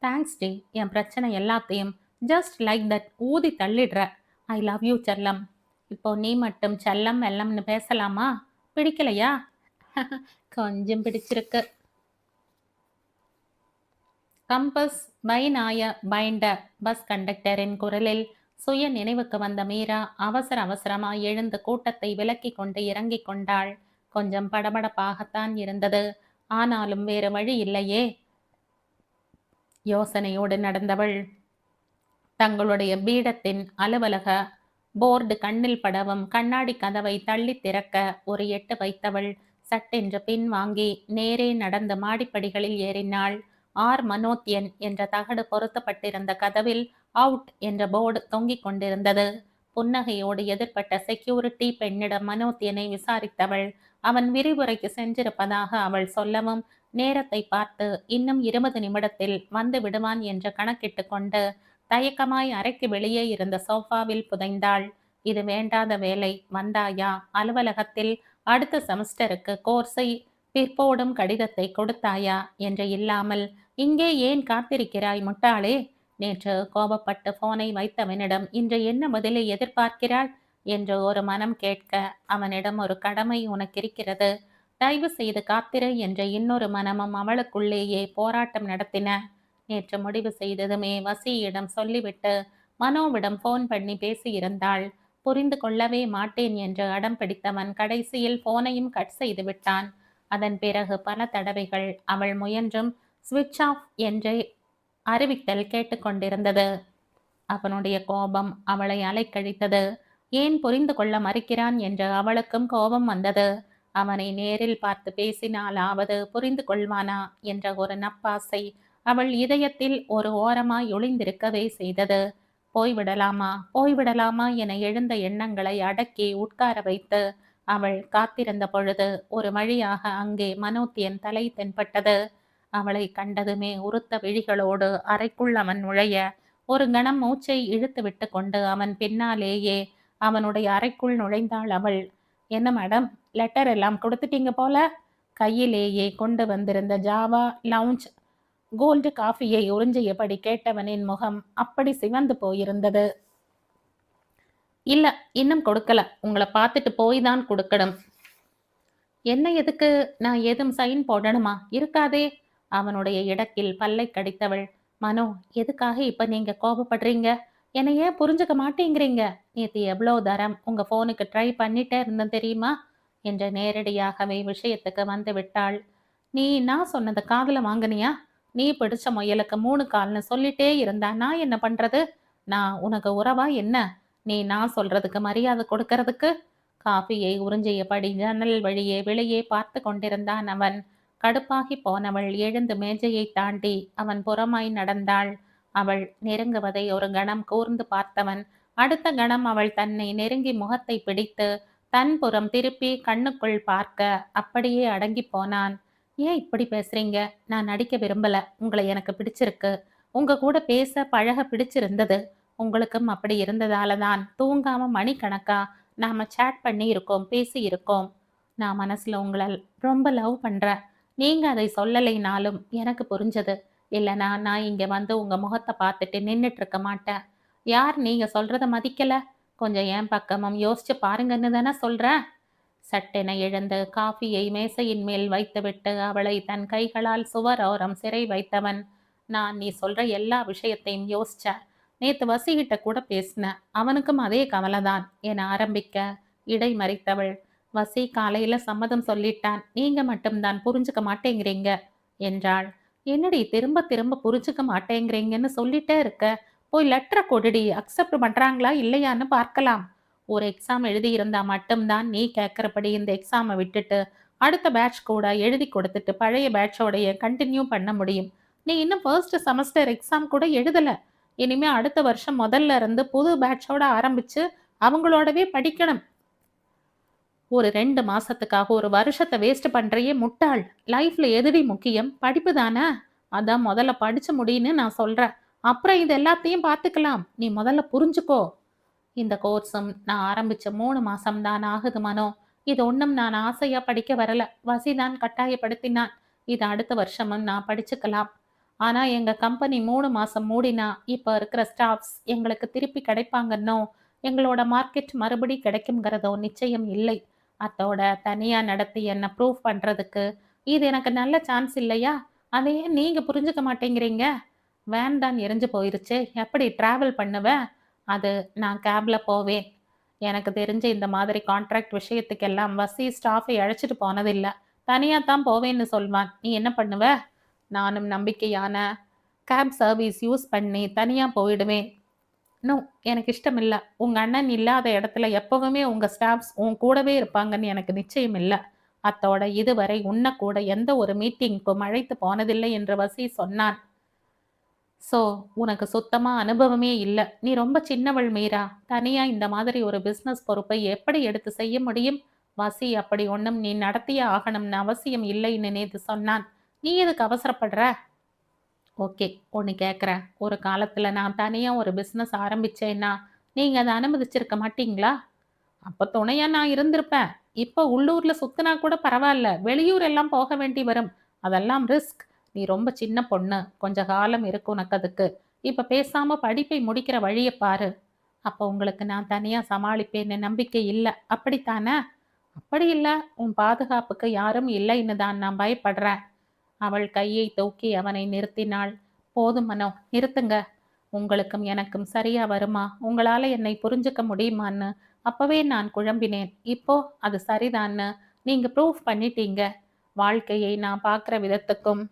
Thanks D. என் பிரச்சனை எல்லாத்தையும் ஜஸ்ட் லைக் தட் ஊதி தள்ளிடுற. ஐ லவ் யூ செல்லம். இப்போ நீ மட்டும் செல்லம் வெல்லம்னு பேசலாமா? பிடிக்கலையா? கொஞ்சம் பிடிச்சிருக்கு. கம்பஸ் பை நாய பைண்ட பஸ் கண்டக்டரின் குரலில் சுய நினைவுக்கு வந்த மீரா அவசர அவசரமாய் எழுந்து கூட்டத்தை விலக்கிக் கொண்டு இறங்கிக் கொண்டாள். கொஞ்சம் படபடப்பாகத்தான் இருந்தது. ஆனாலும் வேறு வழி இல்லையே. யோசனையோடு நடந்தவள் தங்களுடைய பீடத்தின் அலுவலக போர்டு கண்ணில் படவும் கண்ணாடி கதவை தள்ளி திறக்க ஒரு எட்டு வைத்தவள் சட்டென்று பின் வாங்கி நேரே நடந்த மாடிப்படிகளில் ஏறினாள். ஆர் மனோத்யன் என்ற தகடு பொருத்தப்பட்டிருந்த கதவில் அவுட் என்ற போர்டு தொங்கிக் கொண்டிருந்தது. புன்னகையோடு எதிர்பட்ட செக்யூரிட்டி பெண்ணிடம் மனோத்யனை விசாரித்தவள் அவன் விரிவுரைக்கு சென்றிருப்பதாக அவள் சொல்லவும் நேரத்தை பார்த்து இன்னும் 20 நிமிடத்தில் வந்து விடுவான் என்று கணக்கிட்டு கொண்டு தயக்கமாய் அறைக்கு வெளியே இருந்த சோஃபாவில் புதைந்தாள். இது வேண்டாத வேலை. வந்தாயா? அலுவலகத்தில் அடுத்த செமஸ்டருக்கு கோர்ஸை பிற்போடும் கடிதத்தை கொடுத்தாயா என்று இல்லாமல் இங்கே ஏன் காத்திருக்கிறாய் முட்டாளே? நேற்று கோபப்பட்டு போனை வைத்தவனிடம் இன்று என்ன பதிலை எதிர்பார்க்கிறாள் என்று ஒரு மனம் கேட்க அவனிடம் ஒரு கடமை உனக்கிருக்கிறது. தயவு செய்து காத்திரு என்ற இன்னொரு மனமும் அவளுக்குள்ளேயே போராட்டம் நடத்தின. நேற்று முடிவு செய்ததுமே வசியிடம் சொல்லிவிட்டு மனோவிடம் போன் பண்ணி பேசியிருந்தாள். புரிந்து கொள்ளவே மாட்டேன் என்று அடம் பிடித்தவன் கடைசியில் போனையும் கட் செய்து விட்டான். அதன் பிறகு பல தடவைகள் அவள் முயன்றும் ஸ்விட்ச் ஆஃப் என்றே அறிவித்தல் கேட்டுக்கொண்டிருந்தது. அவனுடைய கோபம் அவளை அலைக்கழித்தது. ஏன் புரிந்து கொள்ள மறுக்கிறான் என்று அவளுக்கும் கோபம் வந்தது. அவனை நேரில் பார்த்து பேசினாலாவது புரிந்து கொள்வானா என்ற ஒரு நப்பாசை அவள் இதயத்தில் ஒரு ஓரமாய் ஒளிந்திருக்கவே செய்தது. போய்விடலாமா போய்விடலாமா என எழுந்த எண்ணங்களை அடக்கி உட்கார வைத்து அவள் காத்திருந்த பொழுது ஒரு வழியாக அங்கே மனோத்தியன் தலை தென்பட்டது. அவளை கண்டதுமே உறுத்த விழிகளோடு அறைக்குள் அவன் நுழைய ஒரு கணம் மூச்சை இழுத்து விட்டு கொண்டு அவன் பின்னாலேயே அவனுடைய அறைக்குள் நுழைந்தாள் அவள். என்ன மேடம், லெட்டர் எல்லாம் கொடுத்துட்டீங்க போல. கையிலேயே கொண்டு வந்திருந்த ஜாவா லவுஞ்ச் கோல்டு காஃபியை உறிஞ்சியபடி கேட்டவனின் முகம் அப்படி சிவந்து போயிருந்தது. இல்ல, இன்னும் கொடுக்கல. உங்களை பார்த்துட்டு போய் தான் கொடுக்கணும். என்ன எதுக்கு? நான் ஏதும் சைன் போடணுமா? இருக்காதே. அவனுடைய இடக்கில் பல்லை கடித்தவள். மனோ, எதுக்காக இப்ப நீங்க கோபப்படுறீங்க? என்னை ஏன் புரிஞ்சுக்க மாட்டேங்கிறீங்க? நேத்து எவ்வளோ தரம் உங்க போனுக்கு ட்ரை பண்ணிட்டே இருந்தேன் தெரியுமா என்று நேரடியாகவே விஷயத்துக்கு வந்து விட்டாள். நீ நான் சொன்னதை காதுல வாங்கினியா? நீ பிடிச்ச முயலுக்கு 3 கால்னு சொல்லிட்டே இருந்தா நான் என்ன பண்றது? நான் உனக்கு உறவா என்ன? நீ நான் சொல்றதுக்கு மரியாதை கொடுக்கறதுக்கு? காஃபியை உறிஞ்சியபடி ஜன்னல் வழியே வெளியே பார்த்து கொண்டிருந்தான் அவன். கடுப்பாகி போனவள் எழுந்து மேஜையை தாண்டி அவன் புறமாய் நடந்தாள். அவள் நெருங்குவதை ஒரு கணம் கூர்ந்து பார்த்தவன் அடுத்த கணம் அவள் தன்னை நெருங்கி முகத்தை பிடித்து தன் புறம் திருப்பி கண்ணுக்குள் பார்க்க அப்படியே அடங்கி போனான். ஏன் இப்படி பேசுறீங்க? நான் நடிக்க விரும்பல. உங்களை எனக்கு பிடிச்சிருக்கு. உங்க கூட பேச பழக பிடிச்சிருந்தது. உங்களுக்கும் அப்படி இருந்ததால தான் தூங்காம மணிக்கணக்கா நாம சேட் பண்ணி இருக்கோம், பேசி இருக்கோம். நான் மனசுல உங்களை ரொம்ப லவ் பண்றேன். நீங்க அதை சொல்லலைனாலும் எனக்கு புரிஞ்சது. இல்லைனா நான் இங்க வந்து உங்க முகத்தை பார்த்துட்டு நின்னுட்டு இருக்க மாட்டேன். யார் நீங்க சொல்றத மதிக்கல? கொஞ்சம் என் பக்கமும் யோசிச்சு பாருங்கன்னு தானே சொல்றேன். சட்டென எழுந்து காஃபியை மேசையின் மேல் வைத்துவிட்டு அவளை தன் கைகளால் சுவரோரம் சிறை வைத்தவன், நான் நீ சொல்ற எல்லா விஷயத்தையும் யோசிச்சேன். நேத்து வசிகிட்ட கூட பேசினேன். அவனுக்கும் அதே கவலைதான் என ஆரம்பிக்க இடைமறித்தவள், வசி காலையில சம்மதம் சொல்லிட்டான். நீங்க மட்டும்தான் புரிஞ்சுக்க மாட்டேங்கிறீங்க என்றாள். என்னடி திரும்ப திரும்ப புரிஞ்சுக்க மாட்டேங்கிறீங்கன்னு சொல்லிட்டே இருக்க? போய் லெட்டரை கொடுடி, அக்செப்ட் பண்றாங்களா இல்லையான்னு பார்க்கலாம். ஒரு எக்ஸாம் எழுதியிருந்தா மட்டும்தான் நீ கேட்குறபடி இந்த எக்ஸாமை விட்டுட்டு அடுத்த பேட்ச் கூட எழுதி கொடுத்துட்டு பழைய பேட்சோடைய கண்டினியூ பண்ண முடியும். நீ இன்னும் ஃபர்ஸ்ட் செமஸ்டர் எக்ஸாம் கூட எழுதல. இனிமே அடுத்த வருஷம் முதல்ல இருந்து புது பேட்சோட ஆரம்பிச்சு அவங்களோடவே படிக்கணும். ஒரு 2 மாசத்துக்காக ஒரு வருஷத்தை வேஸ்ட் பண்றியே முட்டாள். லைஃப்ல எதுடி முக்கியம்? படிப்பு தானே. அதான் முதல்ல படிச்சு முடின்னு நான் சொல்றேன். அப்புறம் இது எல்லாத்தையும் பார்த்துக்கலாம். நீ முதல்ல புரிஞ்சுக்கோ. இந்த கோர்ஸும் நான் ஆரம்பிச்ச 3 மாசம் தான் ஆகுது மனோ. இது ஒண்ணும் நான் ஆசையா படிக்க வரல. வசிதான் கட்டாயப்படுத்தினான். இது அடுத்த வருஷமும் நான் படிச்சுக்கலாம். ஆனா எங்க கம்பெனி 3 மாசம் மூடினா இப்ப இருக்கிற ஸ்டாஃப்ஸ் எங்களுக்கு திருப்பி கிடைப்பாங்கன்னோ எங்களோட மார்க்கெட் மறுபடி கிடைக்குங்கிறதோ நிச்சயம் இல்லை. அதோட தனியா நடத்தி என்ன ப்ரூவ் பண்றதுக்கு இது எனக்கு நல்ல சான்ஸ் இல்லையா? அதையே நீங்க புரிஞ்சுக்க மாட்டேங்கிறீங்க. வேன் தான் எரிஞ்சு போயிருச்சே, எப்படி டிராவல் பண்ணுவ? அது நான் கேப்ல போவேன். எனக்கு தெரிஞ்சு இந்த மாதிரி கான்ட்ராக்ட் விஷயத்துக்கெல்லாம் வசி ஸ்டாஃபை அழைச்சிட்டு போனதில்ல. தனியா தான் போவேன்னு சொல்வான். நீ என்ன பண்ணுவ? நானும் நம்பிக்கையான கேப் சர்வீஸ் யூஸ் பண்ணி தனியா போயிடுவேன். நோ, எனக்கு இஷ்டம் இல்ல. உங்க அண்ணன் இல்லாத இடத்துல எப்பவுமே உங்க ஸ்டாஃப்ஸ் உன் கூடவே இருப்பாங்கன்னு எனக்கு நிச்சயம் இல்ல. அத்தோட இதுவரை உன்ன கூட எந்த ஒரு மீட்டிங்க்கும் அழைத்து போனதில்லை என்று வசி சொன்னான். ஸோ, உனக்கு சுத்தமா அனுபவமே இல்ல. நீ ரொம்ப சின்னவள் மீரா. தனியா இந்த மாதிரி ஒரு பிசினஸ் பொறுப்பை எப்படி எடுத்து செய்ய முடியும்? வசி அப்படி ஒண்ணும் நீ நடத்தியே ஆகணும்னு அவசியம் இல்லைன்னு நேத்து சொன்னான். நீ எதுக்கு அவசரப்படுற? ஓகே, ஒண்ணு கேட்குறேன். ஒரு காலத்துல நான் தனியா ஒரு பிசினஸ் ஆரம்பிச்சேன்னா, நீங்க அத அனுமதிச்சிருக்க மாட்டீங்களா? அப்ப துணையா நான் இருந்திருப்பேன். இப்ப உள்ளூர்ல சுத்துனா கூட பரவால்ல. வெளியூர் எல்லாம் போக வேண்டி வரும். அதெல்லாம் ரிஸ்க். நீ ரொம்ப சின்ன பொண்ணு. கொஞ்ச காலம் இருக்கு உனக்கு அதுக்கு. இப்ப பேசாம படிப்பை முடிக்கிற வழிய பாரு. அப்ப உங்களுக்கு நான் தனியா சமாளிப்பேன்னு நம்பிக்கை இல்ல. அப்படித்தானே? அப்படி இல்ல. உன் பாதுகாப்புக்கு யாரும் இல்லைன்னு தான் நான் பயப்படுறேன். அவள் கையை தூக்கி அவனை நிறுத்தினாள். போதும் மனோ, நிறுத்துங்க. உங்களுக்கும் எனக்கும் சரியா வருமா? உங்களால என்னை புரிஞ்சுக்க முடியுமான்னு அப்பவே நான் குழம்பினேன். இப்போ அது சரிதான்னு நீங்க ப்ரூஃப் பண்ணிட்டீங்க. வாழ்க்கையை நான் பார்க்குற விதத்துக்கும்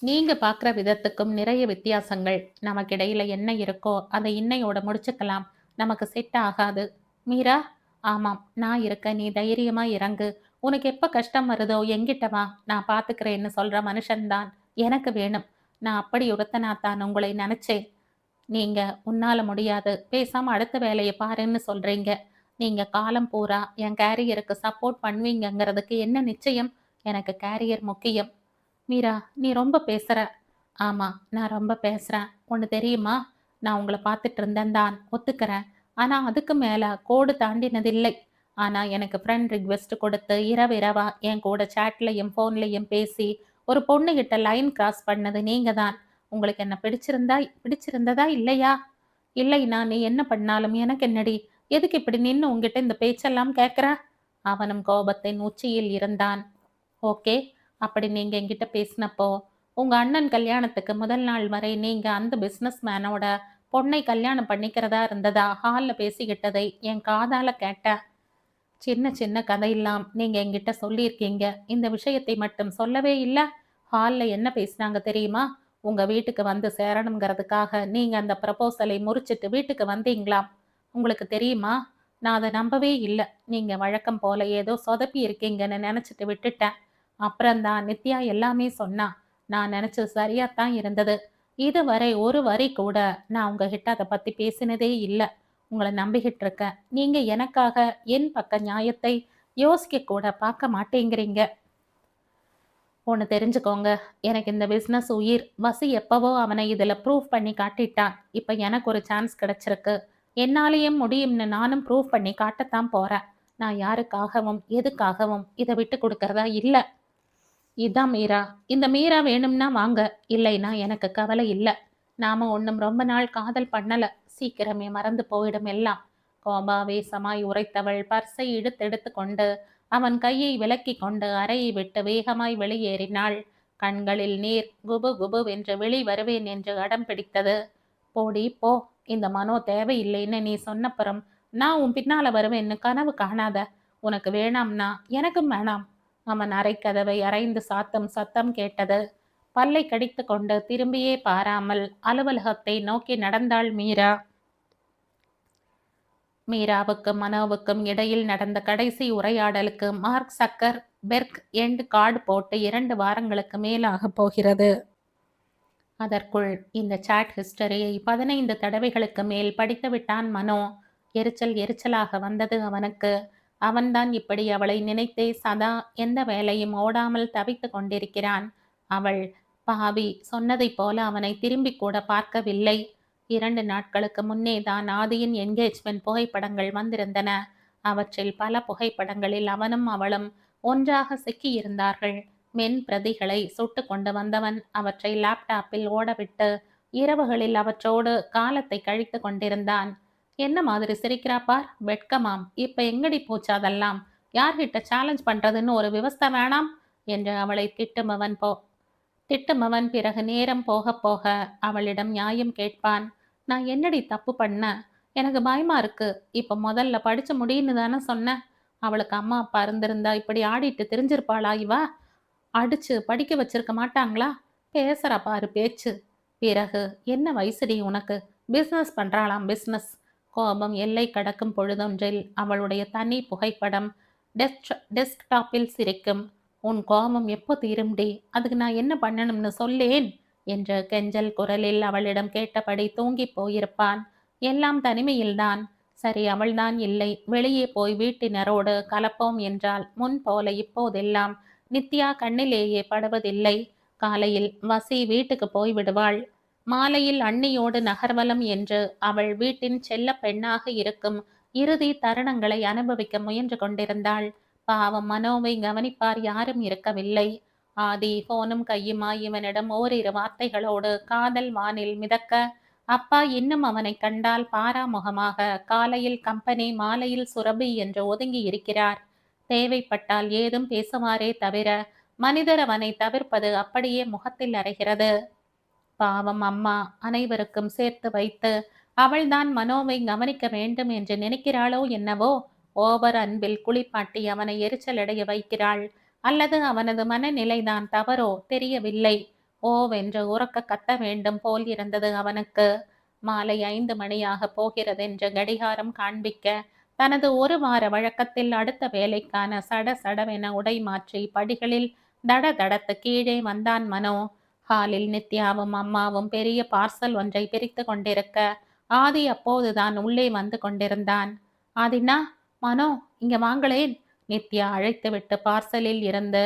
நீங்க பார்க்குற விதத்துக்கும் நிறைய வித்தியாசங்கள். நமக்கிடையில என்ன இருக்கோ அதை இன்னையோட முடிச்சுக்கலாம். நமக்கு செட் ஆகாது. மீரா, ஆமாம், நான் இருக்கேன். நீ தைரியமா இறங்கு. உனக்கு எப்ப கஷ்டம் வருதோ என்கிட்ட வா. நான் பார்த்துக்கிறேன்னு சொல்ற மனுஷன்தான் எனக்கு வேணும். நான் அப்படி ஒருத்தனாத்தான் உங்களை நினைச்சேன். நீங்க உன்னால முடியாது. பேசாம அடுத்த வேலைய பாருன்னு சொல்றீங்க. நீங்க காலம் பூரா என் கேரியருக்கு சப்போர்ட் பண்ணுவீங்கங்கிறதுக்கு என்ன நிச்சயம்? எனக்கு கேரியர் முக்கியம். மீரா, நீ ரொம்ப பேசுற. ஆமா, நான் ரொம்ப பேசுறேன். ஒண்ணு தெரியுமா? நான் உங்கள பார்த்துட்டு இருந்தேன் தான், ஒத்துக்கிறேன். ஆனா அதுக்கு மேல கோடு தாண்டினதில்லை. ஆனா எனக்கு ஃப்ரெண்ட் ரிக்வெஸ்ட் கொடுத்து இரவு இரவா என் கூட சேட்லயும் ஃபோன்லயும் பேசி ஒரு பொண்ணுகிட்ட லைன் கிராஸ் பண்ணது நீங்க தான். உங்களுக்கு என்ன பிடிச்சிருந்ததா இல்லையா? இல்லைன்னா நீ என்ன பண்ணாலும் எனக்கு என்னடி? எதுக்கு இப்படி நின்னு உன்கிட்ட இந்த பேச்செல்லாம் கேட்குற? அவனும் கோபத்தின் உச்சியில் இருந்தான். ஓகே, அப்படி நீங்க என்கிட்ட பேசினப்போ உங்க அண்ணன் கல்யாணத்துக்கு முதல் நாள் வரை நீங்க அந்த பிசினஸ் மேனோட பொண்ணை கல்யாணம் பண்ணிக்கிறதா இருந்ததா ஹால்ல பேசிக்கிட்டதை என் காதால கேட்டேன். சின்ன சின்ன கதையெல்லாம் நீங்க என்கிட்ட சொல்லியிருக்கீங்க. இந்த விஷயத்தை மட்டும் சொல்லவே இல்ல. ஹால்ல என்ன பேசினாங்க தெரியுமா? உங்க வீட்டுக்கு வந்து சேரணுங்கிறதுக்காக நீங்க அந்த ப்ரப்போசலை முறிச்சிட்டு வீட்டுக்கு வந்தீங்களாம். உங்களுக்கு தெரியுமா? நான் அதை நம்பவே இல்ல. நீங்க வழக்கம் போல ஏதோ சொதப்பி இருக்கீங்கன்னு நினைச்சிட்டு விட்டுட்டேன். அப்புறம்தான் நித்யா எல்லாமே சொன்னா. நான் நினைச்சது சரியாத்தான் இருந்தது. இதுவரை ஒரு வரி கூட நான் உங்ககிட்ட அதை பத்தி பேசினதே இல்ல. உங்கள நம்பிக்கிட்டு இருக்கேன். நீங்க எனக்காக என் பக்க நியாயத்தை யோசிக்க கூட பார்க்க மாட்டேங்கிறீங்க. ஒண்ணு தெரிஞ்சுக்கோங்க. எனக்கு இந்த பிசினஸ் உயிர். வசி எப்பவோ அவனை இதுல ப்ரூவ் பண்ணி காட்டிட்டான். இப்ப எனக்கு ஒரு சான்ஸ் கிடைச்சிருக்கு. என்னாலயும் முடியும்னு நானும் ப்ரூவ் பண்ணி காட்டத்தான் போறேன். நான் யாருக்காகவும் எதுக்காகவும் இதை விட்டு கொடுக்கறதா இல்ல. இதான் மீரா. இந்த மீரா வேணும்னா வாங்க. இல்லைன்னா எனக்கு கவலை இல்ல. நாம ஒண்ணும் ரொம்ப நாள் காதல் பண்ணல. சீக்கிரமே மறந்து போயிடும் எல்லாம். கோபாவேசமாய் உரைத்தவள் பர்ஸை இழுத்தெடுத்து கொண்டு அவன் கையை விலக்கி கொண்டு அறையை விட்டு வேகமாய் வெளியேறினாள். கண்களில் நீர் குபு குபுவென்று வெளி வருவேன் என்று அடம் பிடித்தது. போடி போ, இந்த மனோ தேவையில்லைன்னு நீ சொன்னப்புறம் நான் உன் பின்னால வருவேன்னு கனவு காணாத. உனக்கு வேணாம்னா எனக்கும் வேணாம். அவன் அறைக்கதவை அரைந்து சாத்தும் சத்தம் கேட்டது. பல்லை கடித்து கொண்டு திரும்பியே பாராமல் அலுவலகத்தை நோக்கி நடந்தாள் மீரா. மீராவுக்கும் மனோவுக்கும் இடையில் நடந்த கடைசி உரையாடலுக்கு மார்க் சக்கர் பெர்க் எண்ட் கார்டு போட்டு 2 வாரங்களுக்கு மேலாக போகிறது. அதற்குள் இந்த சாட் ஹிஸ்டரியை 15 தடவைகளுக்கு மேல் படித்து விட்டான் மனோ. எரிச்சலாக வந்தது அவனுக்கு. அவன்தான் இப்படி அவளை நினைத்தே சதா எந்த வேலையும் ஓடாமல் தவித்து கொண்டிருக்கிறான். அவள் பாவி சொன்னதைப் போல அவனை திரும்பி கூட பார்க்கவில்லை. 2 நாட்களுக்கு முன்னே தான் ஆதியின் என்கேஜ்மெண்ட் புகைப்படங்கள் வந்திருந்தன. அவற்றில் பல புகைப்படங்களில் அவனும் அவளும் ஒன்றாக சிக்கியிருந்தார்கள். மென் பிரதிகளை சுட்டு கொண்டு வந்தவன் அவற்றை லேப்டாப்பில் ஓடவிட்டு இரவுகளில் அவற்றோடு காலத்தை கழித்து கொண்டிருந்தான். என்ன மாதிரி சிரிக்கிறா பார், வெட்கமாம். இப்ப எங்கடி போச்சு அதெல்லாம்? யார்கிட்ட சேலஞ்ச் பண்றதுன்னு ஒரு விவஸ்தை வேணாம் என்று அவளை திட்டுமவன் பிறகு நேரம் போக போக அவளிடம் நியாயம் கேட்பான். நான் என்னடி தப்பு பண்ண? எனக்கு பயமா இருக்கு. இப்ப முதல்ல படிச்சு முடியுன்னு தானே சொன்னேன். அவளுக்கு அம்மா அப்பா இருந்திருந்தா இப்படி ஆடிட்டு திரிஞ்சிருப்பாளா இவா? அடிச்சு படிக்க வச்சிருக்க மாட்டாங்களா? பேசுறா பாரு பேச்சு. பிறகு என்ன வயசுடி உனக்கு? பிஸ்னஸ் பண்றாளாம் பிஸ்னஸ். கோபம் எல்லை கடக்கும் பொழுதொன்றில் அவளுடைய தனி புகைப்படம் டெஸ்க்டாப்பில் சிரிக்கும். உன் கோபம் எப்போ தீரும்டி? அதுக்கு நான் என்ன பண்ணணும்னு சொல்லேன் என்று கெஞ்சல் குரலில் அவளிடம் கேட்டபடி தூங்கி போயிருப்பான். எல்லாம் தனிமையில்தான். சரி, அவள்தான் இல்லை. வெளியே போய் வீட்டினரோடு கலப்போம் என்றால் முன் போல இப்போதெல்லாம் நித்யா கண்ணிலேயே படுவதில்லை. காலையில் வசி வீட்டுக்கு போய் விடுவாள். மாலையில் அண்ணியோடு நகர்வலம் என்று அவள் வீட்டின் செல்ல பெண்ணாக இருக்கும் இறுதி தருணங்களை அனுபவிக்க முயன்று கொண்டிருந்தாள். பாவம் மனோவை கவனிப்பார் யாரும் இருக்கவில்லை. ஆதி போனும் கையுமாய் இவனிடம் ஓரிரு வார்த்தைகளோடு காதல் வானில் மிதக்க, அப்பா இன்னும் அவனை கண்டால் பாராமுகமாக காலையில் கம்பெனி மாலையில் சுரபி என்று ஒதுங்கி இருக்கிறார். தேவைப்பட்டால் ஏதும் பேசுவாரே தவிர மனிதர் அவனை தவிர்ப்பது அப்படியே முகத்தில் அறைகிறது. பாவம் அம்மா அனைவருக்கும் சேர்த்து வைத்து அவள்தான் மனோவை கவனிக்க வேண்டும் என்று நினைக்கிறாளோ என்னவோ. ஓவர் அன்பில் குளிப்பாட்டி அவனை எரிச்சலடைய வைக்கிறாள். அல்லது அவனது மனநிலைதான் தவறோ தெரியவில்லை. ஓவென்று உறக்க கத்த வேண்டும் போல் இருந்தது அவனுக்கு. மாலை 5 மணியாக போகிறதென்று கடிகாரம் காண்பிக்க தனது 1 வார வழக்கத்தில் அடுத்த வேலைக்கான சடசடவென உடை மாற்றி படிகளில் தட தடத்து கீழே வந்தான் மனோ. ஹாலில் நித்யாவும் அம்மாவும் பெரிய பார்சல் ஒன்றை பிரித்து கொண்டிருக்க ஆதி அப்போதுதான் உள்ளே வந்து கொண்டிருந்தான். ஆதினா, மனோ இங்க வாங்களேன். நித்யா அழைத்துவிட்டு பார்சலில் இருந்து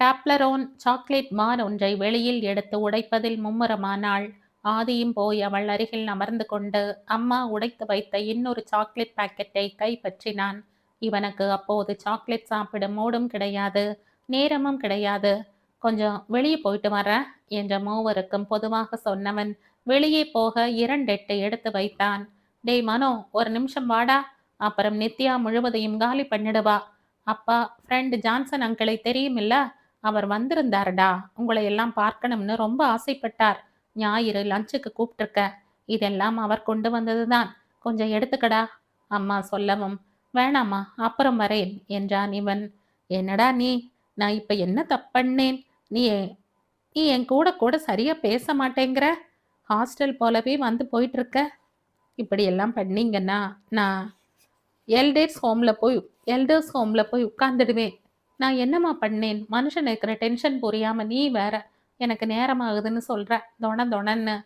டாப்லரோன் சாக்லேட் பார் ஒன்றை வெளியில் எடுத்து உடைப்பதில் மும்முரமானாள். ஆதியும் போய் அவள் அருகில் அமர்ந்து கொண்டு அம்மா உடைத்து வைத்த இன்னொரு சாக்லேட் பாக்கெட்டை கைப்பற்றினான். இவனுக்கு அப்போது சாக்லேட் சாப்பிடும் மூடும் கிடையாது, நேரமும் கிடையாது. கொஞ்சம் வெளியே போயிட்டு வர என்ற மூவருக்கும் பொதுவாக சொன்னவன் வெளியே போக 2 எட்டு எடுத்து வைத்தான். டேய் மனோ, ஒரு நிமிஷம் வாடா, அப்புறம் நித்யா முழுவதையும் காலி பண்ணிடுவா. அப்பா ஃப்ரெண்ட் ஜான்சன் அங்கிளை தெரியுமில்ல, அவர் வந்திருந்தாருடா. உங்களை எல்லாம் பார்க்கணும்னு ரொம்ப ஆசைப்பட்டார். ஞாயிறு லஞ்சுக்கு கூப்பிட்டுருக்க. இதெல்லாம் அவர் கொண்டு வந்ததுதான், கொஞ்சம் எடுத்துக்கடா அம்மா சொல்லவும், வேணாமா அப்புறம் வரேன் என்றான் இவன். என்னடா நீ, நான் இப்ப என்ன தப்பண்ணேன்? நீ நீ என் கூட கூட சரியா பேச மாட்டேங்கிற. ஹாஸ்டல் போலவே வந்து போயிட்டு இருக்க. இப்படியெல்லாம் பண்ணீங்கன்னா நான் எல்டர்ஸ் ஹோம்ல போய் உட்கார்ந்துடுவேன். நான் என்னம்மா பண்ணேன்? மனுஷன் இருக்கிற டென்ஷன் புரியாம நீ வேற எனக்கு நேரமாகுதுன்னு சொல்ற தொணன்னு.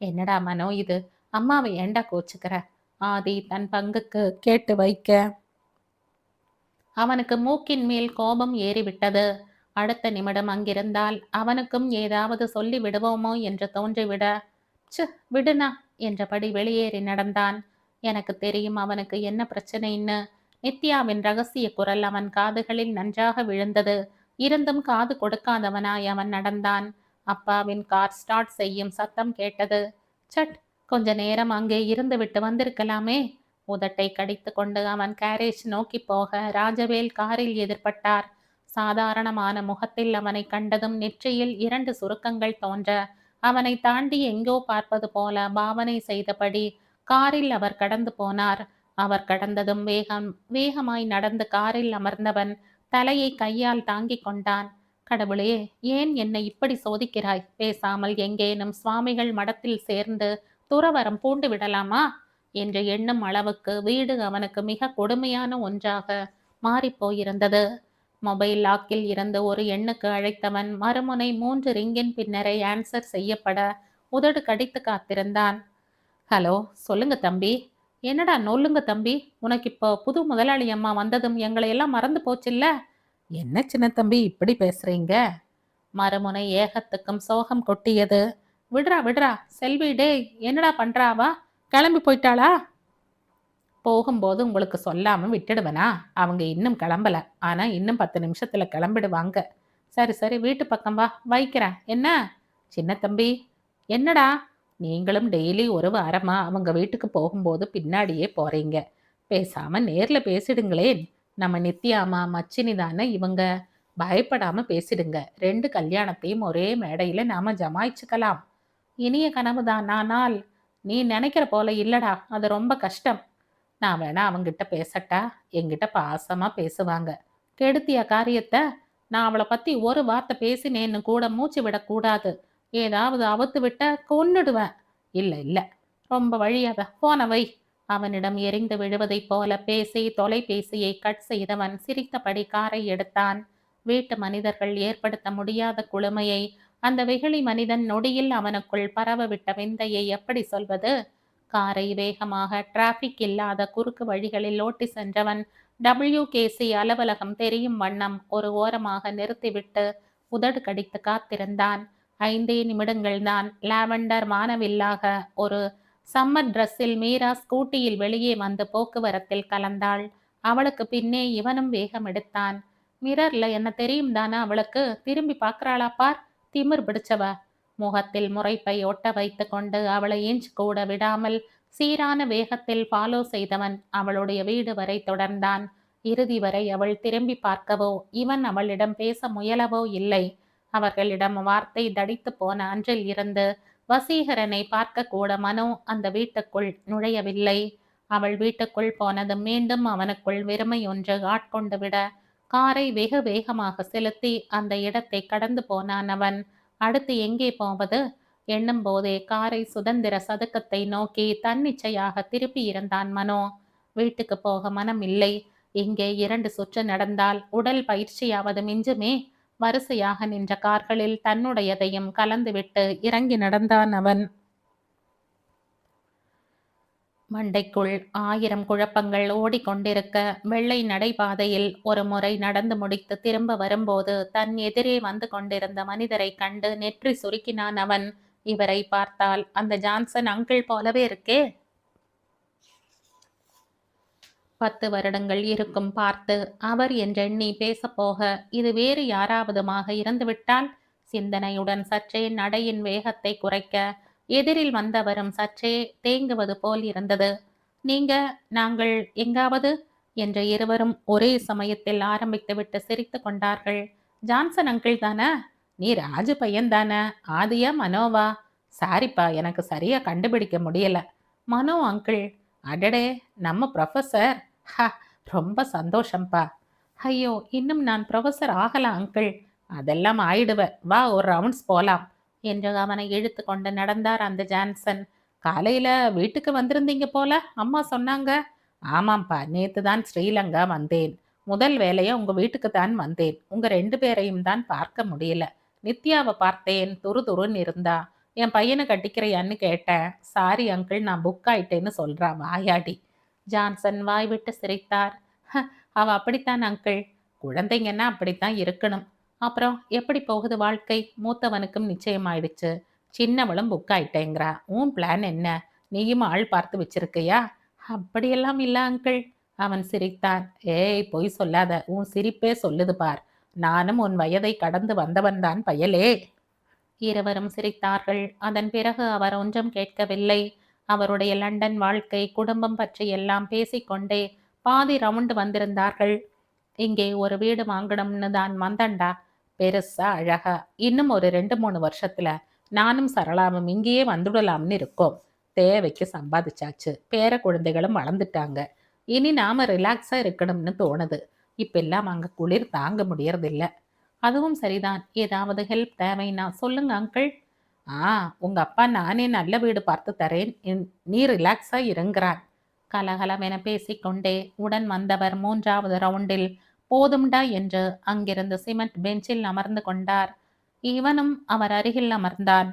என்னடா மனோ இது, அம்மாவை ஏண்டா கோச்சுக்கிற? ஆதி தன் பங்குக்கு கேட்டு வைக்க அவனுக்கு மூக்கின் மேல் கோபம் ஏறிவிட்டது. அடுத்த நிமிடம் அங்கிருந்தால் அவனுக்கும் ஏதாவது சொல்லி விடுவோமோ என்று தோன்றிவிட, ச்சு விடுனா என்றபடி வெளியேறி நடந்தான். எனக்கு தெரியும் அவனுக்கு என்ன பிரச்சனைன்னு. நித்யாவின் ரகசிய குரல் அவன் காதுகளில் நன்றாக விழுந்தது. இருந்தும் காது கொடுக்காதவனாய் அவன் நடந்தான். அப்பாவின் கார் ஸ்டார்ட் செய்யும் சத்தம் கேட்டது. சட், கொஞ்ச நேரம் அங்கே இருந்துவிட்டு வந்திருக்கலாமே. உதட்டை கடித்து கொண்டு அவன் கேரேஜ் நோக்கி போக ராஜவேல் காரில் எதிர்பட்டார். சாதாரணமான முகத்தில் அவனை கண்டதும் நெற்றியில் 2 சுருக்கங்கள் தோன்ற அவனை தாண்டி எங்கோ பார்ப்பது போல பாவனை செய்தபடி காரில் அவர் கடந்து போனார். அவர் கடந்ததும் வேகமாய் நடந்து காரில் அமர்ந்தவன் தலையை கையால் தாங்கிக் கொண்டான். கடவுளே, ஏன் என்னை இப்படி சோதிக்கிறாய்? பேசாமல் எங்கேனும் சுவாமிகள் மடத்தில் சேர்ந்து துறவறம் பூண்டு விடலாமா என்று எண்ணும் அளவுக்கு வீடு அவனுக்கு மிக கொடுமையான ஒன்றாக மாறிப்போயிருந்தது. மொபைல் லாக்கில் இருந்து ஒரு எண்ணுக்கு அழைத்தவன் மறுமுனை 3 ரிங்கின் பின்னரே ஆன்சர் செய்யப்பட உதடு கடித்து காத்திருந்தான். ஹலோ, சொல்லுங்க தம்பி. என்னடா நொல்லுங்க தம்பி, உனக்கு இப்போ புது முதலாளி அம்மா வந்ததும் எங்களை எல்லாம் மறந்து போச்சில்ல? என்ன சின்ன தம்பி இப்படி பேசுறீங்க? மறுமுனை ஏகத்துக்கும் சோகம் கொட்டியது. விடுறா விடுறா செல்வி, டேய் என்னடா பண்றாவா? கிளம்பி போயிட்டாளா? போகும்போது உங்களுக்கு சொல்லாம விட்டுடுவனா? அவங்க இன்னும் கிளம்பல. ஆனா இன்னும் 10 நிமிஷத்துல கிளம்பிடுவாங்க. சரி சரி, வீட்டு பக்கம் வா, வைக்கிறேன். என்ன சின்ன தம்பி? என்னடா? நீங்களும் டெய்லி ஒரு வாரமா அவங்க வீட்டுக்கு போகும்போது பின்னாடியே போறீங்க. பேசாம நேர்ல பேசிடுங்களேன். நம்ம நித்யாமா மச்சினி தானே இவங்க. பயப்படாம பேசிடுங்க. 2 கல்யாணத்தையும் ஒரே மேடையில நாம ஜமாய்ச்சுக்கலாம். இனிய கனவுதான். ஆனால் நீ நினைக்கிற போல இல்லடா, அது ரொம்ப கஷ்டம். நான் வேணா அவங்கிட்ட பேசட்டா? என்கிட்ட பாசமா பேசுவாங்க. கெடுத்திய காரியத்தை? நான் அவளை பத்தி ஒரு வார்த்தை பேசினேன்னு கூட மூச்சு விடக்கூடாது. ஏதாவது அவுத்து விட்ட கொன்னுடுவேன். இல்ல இல்ல, ரொம்ப வழியாத, போன வை. அவனிடம் எரிந்து விழுவதைப் போல பேசி தொலைபேசியை கட் செய்தவன் சிரித்தபடி காரை எடுத்தான். வீட்டு மனிதர்கள் ஏற்படுத்த முடியாத குளுமையை அந்த வெகுளி மனிதன் நொடியில் அவனுக்குள் பரவவிட்ட விந்தையை எப்படி சொல்வது? காரை வேகமாக டிராபிக் இல்லாத குறுக்கு வழிகளில் ஓட்டி சென்றவன் WKC அலுவலகம் தெரியும் வண்ணம் ஒரு ஓரமாக நிறுத்திவிட்டு உதடு கடித்து காத்திருந்தான். 5 நிமிடங்கள்தான். லாவெண்டர் வானவில்லாக ஒரு சம்மர் டிரெஸ்ஸில் மீரா ஸ்கூட்டியில் வெளியே வந்து போக்குவரத்தில் கலந்தாள். அவளுக்கு பின்னே இவனும் வேகம் எடுத்தான். மிரர்ல என்ன தெரியும் தானே அவளுக்கு? திரும்பி பார்க்கறாளா பார், திமிர் பிடிச்சவ. முகத்தில் முறைப்பை ஒட்ட வைத்து கொண்டு அவளை இன்ச் கூட விடாமல் சீரான வேகத்தில் ஃபாலோ செய்தவன் அவளுடைய வீடு வரை தொடர்ந்தான். இறுதி வரை அவள் திரும்பி பார்க்கவோ இவன் அவளிடம் பேச முயலவோ இல்லை. அவர்களிடம் வார்த்தை தடித்து போன அன்றில் இருந்து வசீகரனை பார்க்க கூட மனோ அந்த வீட்டுக்குள் நுழையவில்லை. அவள் வீட்டுக்குள் போனதும் மீண்டும் அவனுக்குள் வெறுமை ஒன்று ஆட்கொண்டு விட காரை வெகு வேகமாக செலுத்தி அந்த இடத்தை கடந்து போனான் அவன். அடுத்து எங்கே போவது எண்ணும் போதே காரை சுதந்திர சதுக்கத்தை நோக்கி தன்னிச்சையாக திருப்பி இருந்தான் மனோ. வீட்டுக்கு போக மனம் இல்லை. இங்கே 2 சுற்று நடந்தால் உடல் பயிற்சியாவது மிஞ்சுமே. வரிசையாக நின்ற கார்களில் தன்னுடையதையும் கலந்துவிட்டு இறங்கி நடந்தான் அவன். மண்டைக்குள் 1000 குழப்பங்கள் ஓடிக்கொண்டிருக்க வெள்ளை நடைபாதையில் ஒரு முறை நடந்து முடித்து திரும்ப வரும்போது தன் எதிரே வந்து கொண்டிருந்த மனிதரை கண்டு நெற்றி சுருக்கினான் அவன். இவரை பார்த்தால் அந்த ஜான்சன் அங்கிள் போலவே இருக்கே. 10 வருடங்கள் இருக்கும் பார்த்து அவர் என்றெண்ணி பேசப்போக இது வேறு யாராவதுமாக இருந்துவிட்டால் சிந்தனையுடன் சற்றே நடையின் வேகத்தை குறைக்க எதிரில் வந்தவரும் சற்றே தேங்குவது போல் இருந்தது. நீங்க, நாங்கள் எங்காவது என்ற இருவரும் ஒரே சமயத்தில் ஆரம்பித்துவிட்டு சிரித்து கொண்டார்கள். ஜான்சன் அங்கிள் தானே? நீ ராஜு பையன் தானே? ஆதியா மனோவா? சாரிப்பா, எனக்கு சரியா கண்டுபிடிக்க முடியல. மனோ அங்கிள். அடடே, நம்ம ப்ரொஃபஸர். ஹா, ரொம்ப சந்தோஷம்பா. ஐயோ, இன்னும் நான் ப்ரொஃபஸர் ஆகல அங்கிள். அதெல்லாம் ஆயிடுவ, வா ஒரு ரவுண்ட்ஸ் போலாம் என்று அவனை இழுத்து கொண்டு நடந்தார் அந்த ஜான்சன். காலையில வீட்டுக்கு வந்திருந்தீங்க போல அம்மா சொன்னாங்க. ஆமாம்ப்பா, நேத்து தான் ஸ்ரீலங்கா வந்தேன். முதல் வேலையை உங்க வீட்டுக்கு தான் வந்தேன். உங்க 2 பேரையும் தான் பார்க்க முடியல. நித்யாவை பார்த்தேன், துரு துருன்னு இருந்தா. என் பையனை கட்டிக்கிறையான்னு கேட்டேன். சாரி அங்கிள், நான் புக் ஆயிட்டேன்னு சொல்றா வாயாடி. ஜான்சன் வாய் விட்டு சிரித்தார். அவ அப்படித்தான் அங்கிள். குழந்தைங்கன்னா அப்படித்தான் இருக்கணும். அப்புறம் எப்படி போகுது வாழ்க்கை? மூத்தவனுக்கும் நிச்சயமாயிடுச்சு. சின்னவளும் புக் ஆயிட்டேங்கிறா. உன் பிளான் என்ன? நீயும் ஆள் பார்த்து வச்சிருக்கையா? அப்படியெல்லாம் இல்ல அங்கிள். அவன் சிரித்தான். ஏய், பொய் சொல்லாத. உன் சிரிப்பே சொல்லுது பார். நானும் உன் வயதை கடந்து வந்தவன் தான் பயலே. இருவரும் சிரித்தார்கள். அதன் பிறகு அவர் ஒன்றும் கேட்கவில்லை. அவருடைய லண்டன் வாழ்க்கை, குடும்பம் பற்றி எல்லாம் பேசிக்கொண்டே பாதி ரவுண்டு வந்திருந்தார்கள். இங்கே ஒரு வீடு வாங்கணும்னு தான் வந்தண்டா. பெருசா அழகா. இன்னும் ஒரு 2-3 வருஷத்துல நானும் சரளாவும் இங்கேயே வந்துடலாம்னு இருக்கோம். தேவைக்கு சம்பாதிச்சாச்சு. பேர குழந்தைகளும் வளர்ந்துட்டாங்க. இனி நாம ரிலாக்ஸா இருக்கணும்னு தோணுது. இப்பெல்லாம் அங்க குளிர் தாங்க முடியறதில்ல. அதுவும் சரிதான். ஏதாவது ஹெல்ப் தேவைன்னா சொல்லுங்க அங்கிள். உங்க அப்பா நானே நல்ல வீடு பார்த்து தரேன். நீ ரிலாக்ஸா இருங்கிறான். கலகலவென பேசிக்கொண்டே உடன் வந்தவர் 3வது ரவுண்டில் போதும்டா என்று அங்கிருந்து சிமெண்ட் பெஞ்சில் அமர்ந்து கொண்டார். இவனும் அவர் அருகில் அமர்ந்தான்.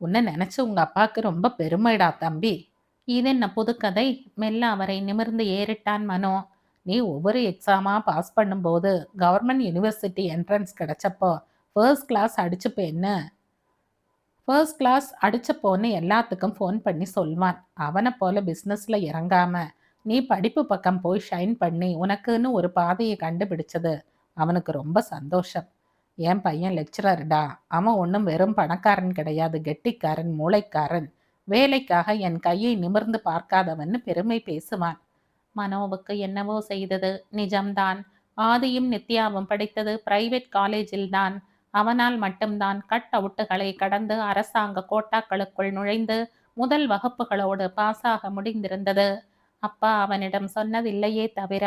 உன்னை நினைச்சு உங்க அப்பாவுக்கு ரொம்ப பெருமைடா தம்பி. இதென்ன புதுக்கதை? மெல்ல அவரை நிமிர்ந்து ஏறிட்டான் மனோ. நீ ஒவ்வொரு எக்ஸாமா பாஸ் பண்ணும்போது கவர்மெண்ட் யூனிவர்சிட்டி என்ட்ரன்ஸ் கிடைச்சப்போ ஃபர்ஸ்ட் கிளாஸ் அடிச்சப்போன்னு எல்லாத்துக்கும் ஃபோன் பண்ணி சொல்வான். அவனை போல பிஸ்னஸ்ல இறங்காம நீ படிப்பு பக்கம் போய் ஷைன் பண்ணி உனக்குன்னு ஒரு பாதையை கண்டுபிடிச்சது அவனுக்கு ரொம்ப சந்தோஷம். என் பையன் லெக்சரர்டா. அவன் ஒன்றும் வெறும் பணக்காரன் கிடையாது, கெட்டிக்காரன், மூளைக்காரன். வேலைக்காக என் கையை நிமிர்ந்து பார்க்காதவன்னு பெருமை பேசுவான். மனோவுக்கு என்னவோ செய்தது. நிஜம்தான். ஆதியும் நித்யாவும் படித்தது பிரைவேட் காலேஜில் தான். அவனால் மட்டும்தான் கட் அவுட்டுகளை கடந்து அரசாங்க கோட்டாக்களுக்குள் நுழைந்து முதல் வகுப்புகளோடு பாஸாக முடிந்திருந்தது. அப்பா அவனிடம் சொன்னதில்லையே தவிர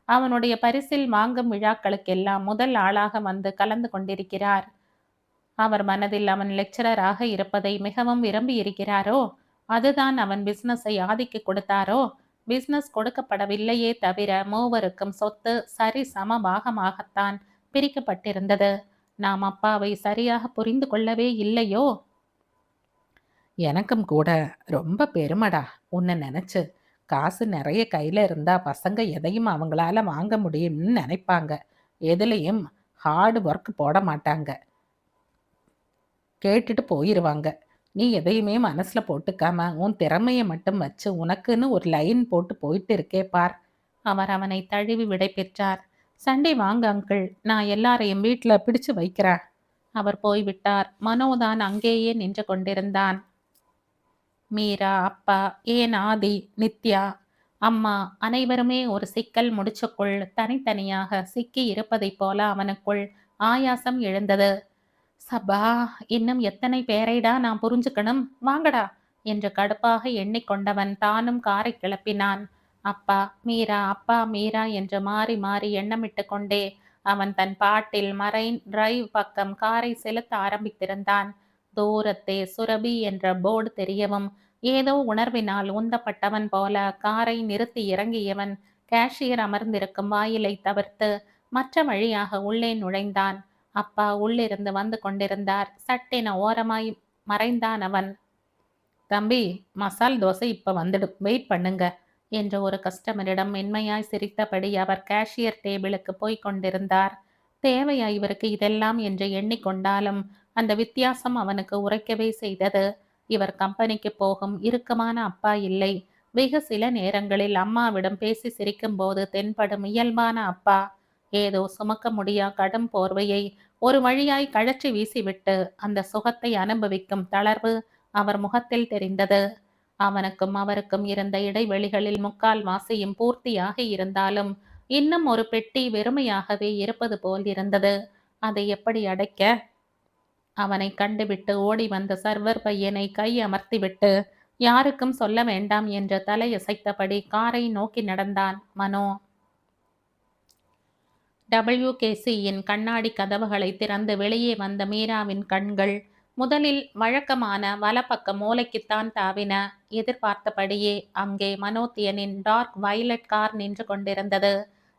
அவனுடைய பரிசில் வாங்கும் விழாக்களுக்கெல்லாம் முதல் ஆளாக வந்து கலந்து கொண்டிருக்கிறார். அவர் மனதில் அவன் லெக்சரராக இருப்பதை மிகவும் விரும்பி இருக்கிறாரோ? அதுதான் அவன் பிசினஸை ஆதிக்கு கொடுத்தாரோ? பிசினஸ் கொடுக்கப்படவில்லையே தவிர மூவருக்கும் சொத்து சரி சம பாகமாகத்தான் பிரிக்கப்பட்டிருந்தது. நாம் அப்பாவை சரியாக புரிந்து கொள்ளவே இல்லையோ? எனக்கும் கூட ரொம்ப பெருமைடா உன்னை நினைச்சு. காசு நிறைய கையில இருந்தா பசங்க எதையும் அவங்களால வாங்க முடியும்னு நினைப்பாங்க. எதுலையும் ஹார்டு ஒர்க் போட மாட்டாங்க, கேட்டுட்டு போயிடுவாங்க. நீ எதையுமே மனசுல போட்டுக்காம உன் திறமைய மட்டும் வச்சு உனக்குன்னு ஒரு லைன் போட்டு போயிட்டு இருக்கே பார். அவர் அவனை தழுவி விடை பெற்றார். சண்டே வாங்க அங்கிள், நான் எல்லாரையும் வீட்டில் பிடிச்சு வைக்கிறேன். அவர் போய்விட்டார். மனோதான் அங்கேயே நின்று கொண்டிருந்தான். மீரா, அப்பா, ஏன் ஆதி, நித்யா, அம்மா அனைவருமே ஒரு சிக்கல் முடிச்சுக்குள் தனித்தனியாக சிக்கி இருப்பதைப் போல அவனுக்குள் ஆயாசம் எழுந்தது. சபா, இன்னும் எத்தனை பேரைடா நான் புரிஞ்சுக்கணும், வாங்கடா என்று கடுப்பாக எண்ணிக்கொண்டவன் தானும் காரை கிளப்பினான். அப்பா மீரா, அப்பா மீரா என்று மாறி மாறி எண்ணமிட்டு கொண்டே அவன் தன் பாட்டில் மரைன் டிரைவ் பக்கம் காரை செலுத்த ஆரம்பித்திருந்தான். தூரத்தே சுரபி என்ற போர்டு தெரியவும் ஏதோ உணர்வினால் உந்தப்பட்டவன் போல காரை நிறுத்தி இறங்கியவன் கேஷியர் அமர்ந்திருக்கும் வாயிலை தவிர்த்து மற்ற வழியாக உள்ளே நுழைந்தான். அப்பா உள்ளிருந்து வந்து கொண்டிருந்தார். சட்டென ஓரமாய் மறைந்தான் அவன். தம்பி, மசால் தோசை இப்ப வந்துடும், வெயிட் பண்ணுங்க என்று ஒரு கஸ்டமரிடம் மென்மையாய் சிரித்தபடி அவர் கேஷியர் டேபிளுக்கு போய் கொண்டிருந்தார். தேவையா இவருக்கு இதெல்லாம் என்று எண்ணிக்கொண்டாலும் அந்த வித்தியாசம் அவனுக்கு உரைக்கவே செய்தது. இவர் கம்பெனிக்கு போகும் இறுக்கமான அப்பா இல்லை. வெகு சில நேரங்களில் அம்மாவிடம் பேசி சிரிக்கும் போது தென்படும் இயல்பான அப்பா. ஏதோ சுமக்க முடியா கடும் போர்வையை ஒரு வழியாய் கழற்றி வீசிவிட்டு அந்த சுகத்தை அனுபவிக்கும் தளர்வு அவர் முகத்தில் தெரிந்தது. அவனுக்கும் அவருக்கும் இருந்த இடைவெளிகளில் முக்கால் வாசியும் பூர்த்தியாக இருந்தாலும் இன்னும் ஒரு பெட்டி வெறுமையாகவே இருப்பது போல் இருந்தது. அதை எப்படி அடைக்க? அவனை கண்டுவிட்டு ஓடி வந்த சர்வர் பையனை கை அமர்த்திவிட்டு யாருக்கும் சொல்ல வேண்டாம் என்று தலையசைத்தபடி காரை நோக்கி நடந்தான் மனோ. WKCயின் கண்ணாடி கதவுகளை திறந்து வெளியே வந்த மீராவின் கண்கள் முதலில் வழக்கமான வலப்பக்க மூலைக்குத்தான் தாவின. எதிர்பார்த்தபடியே அங்கே மனோத்தியனின் டார்க் வயலட் கார் நின்று கொண்டிருந்தது.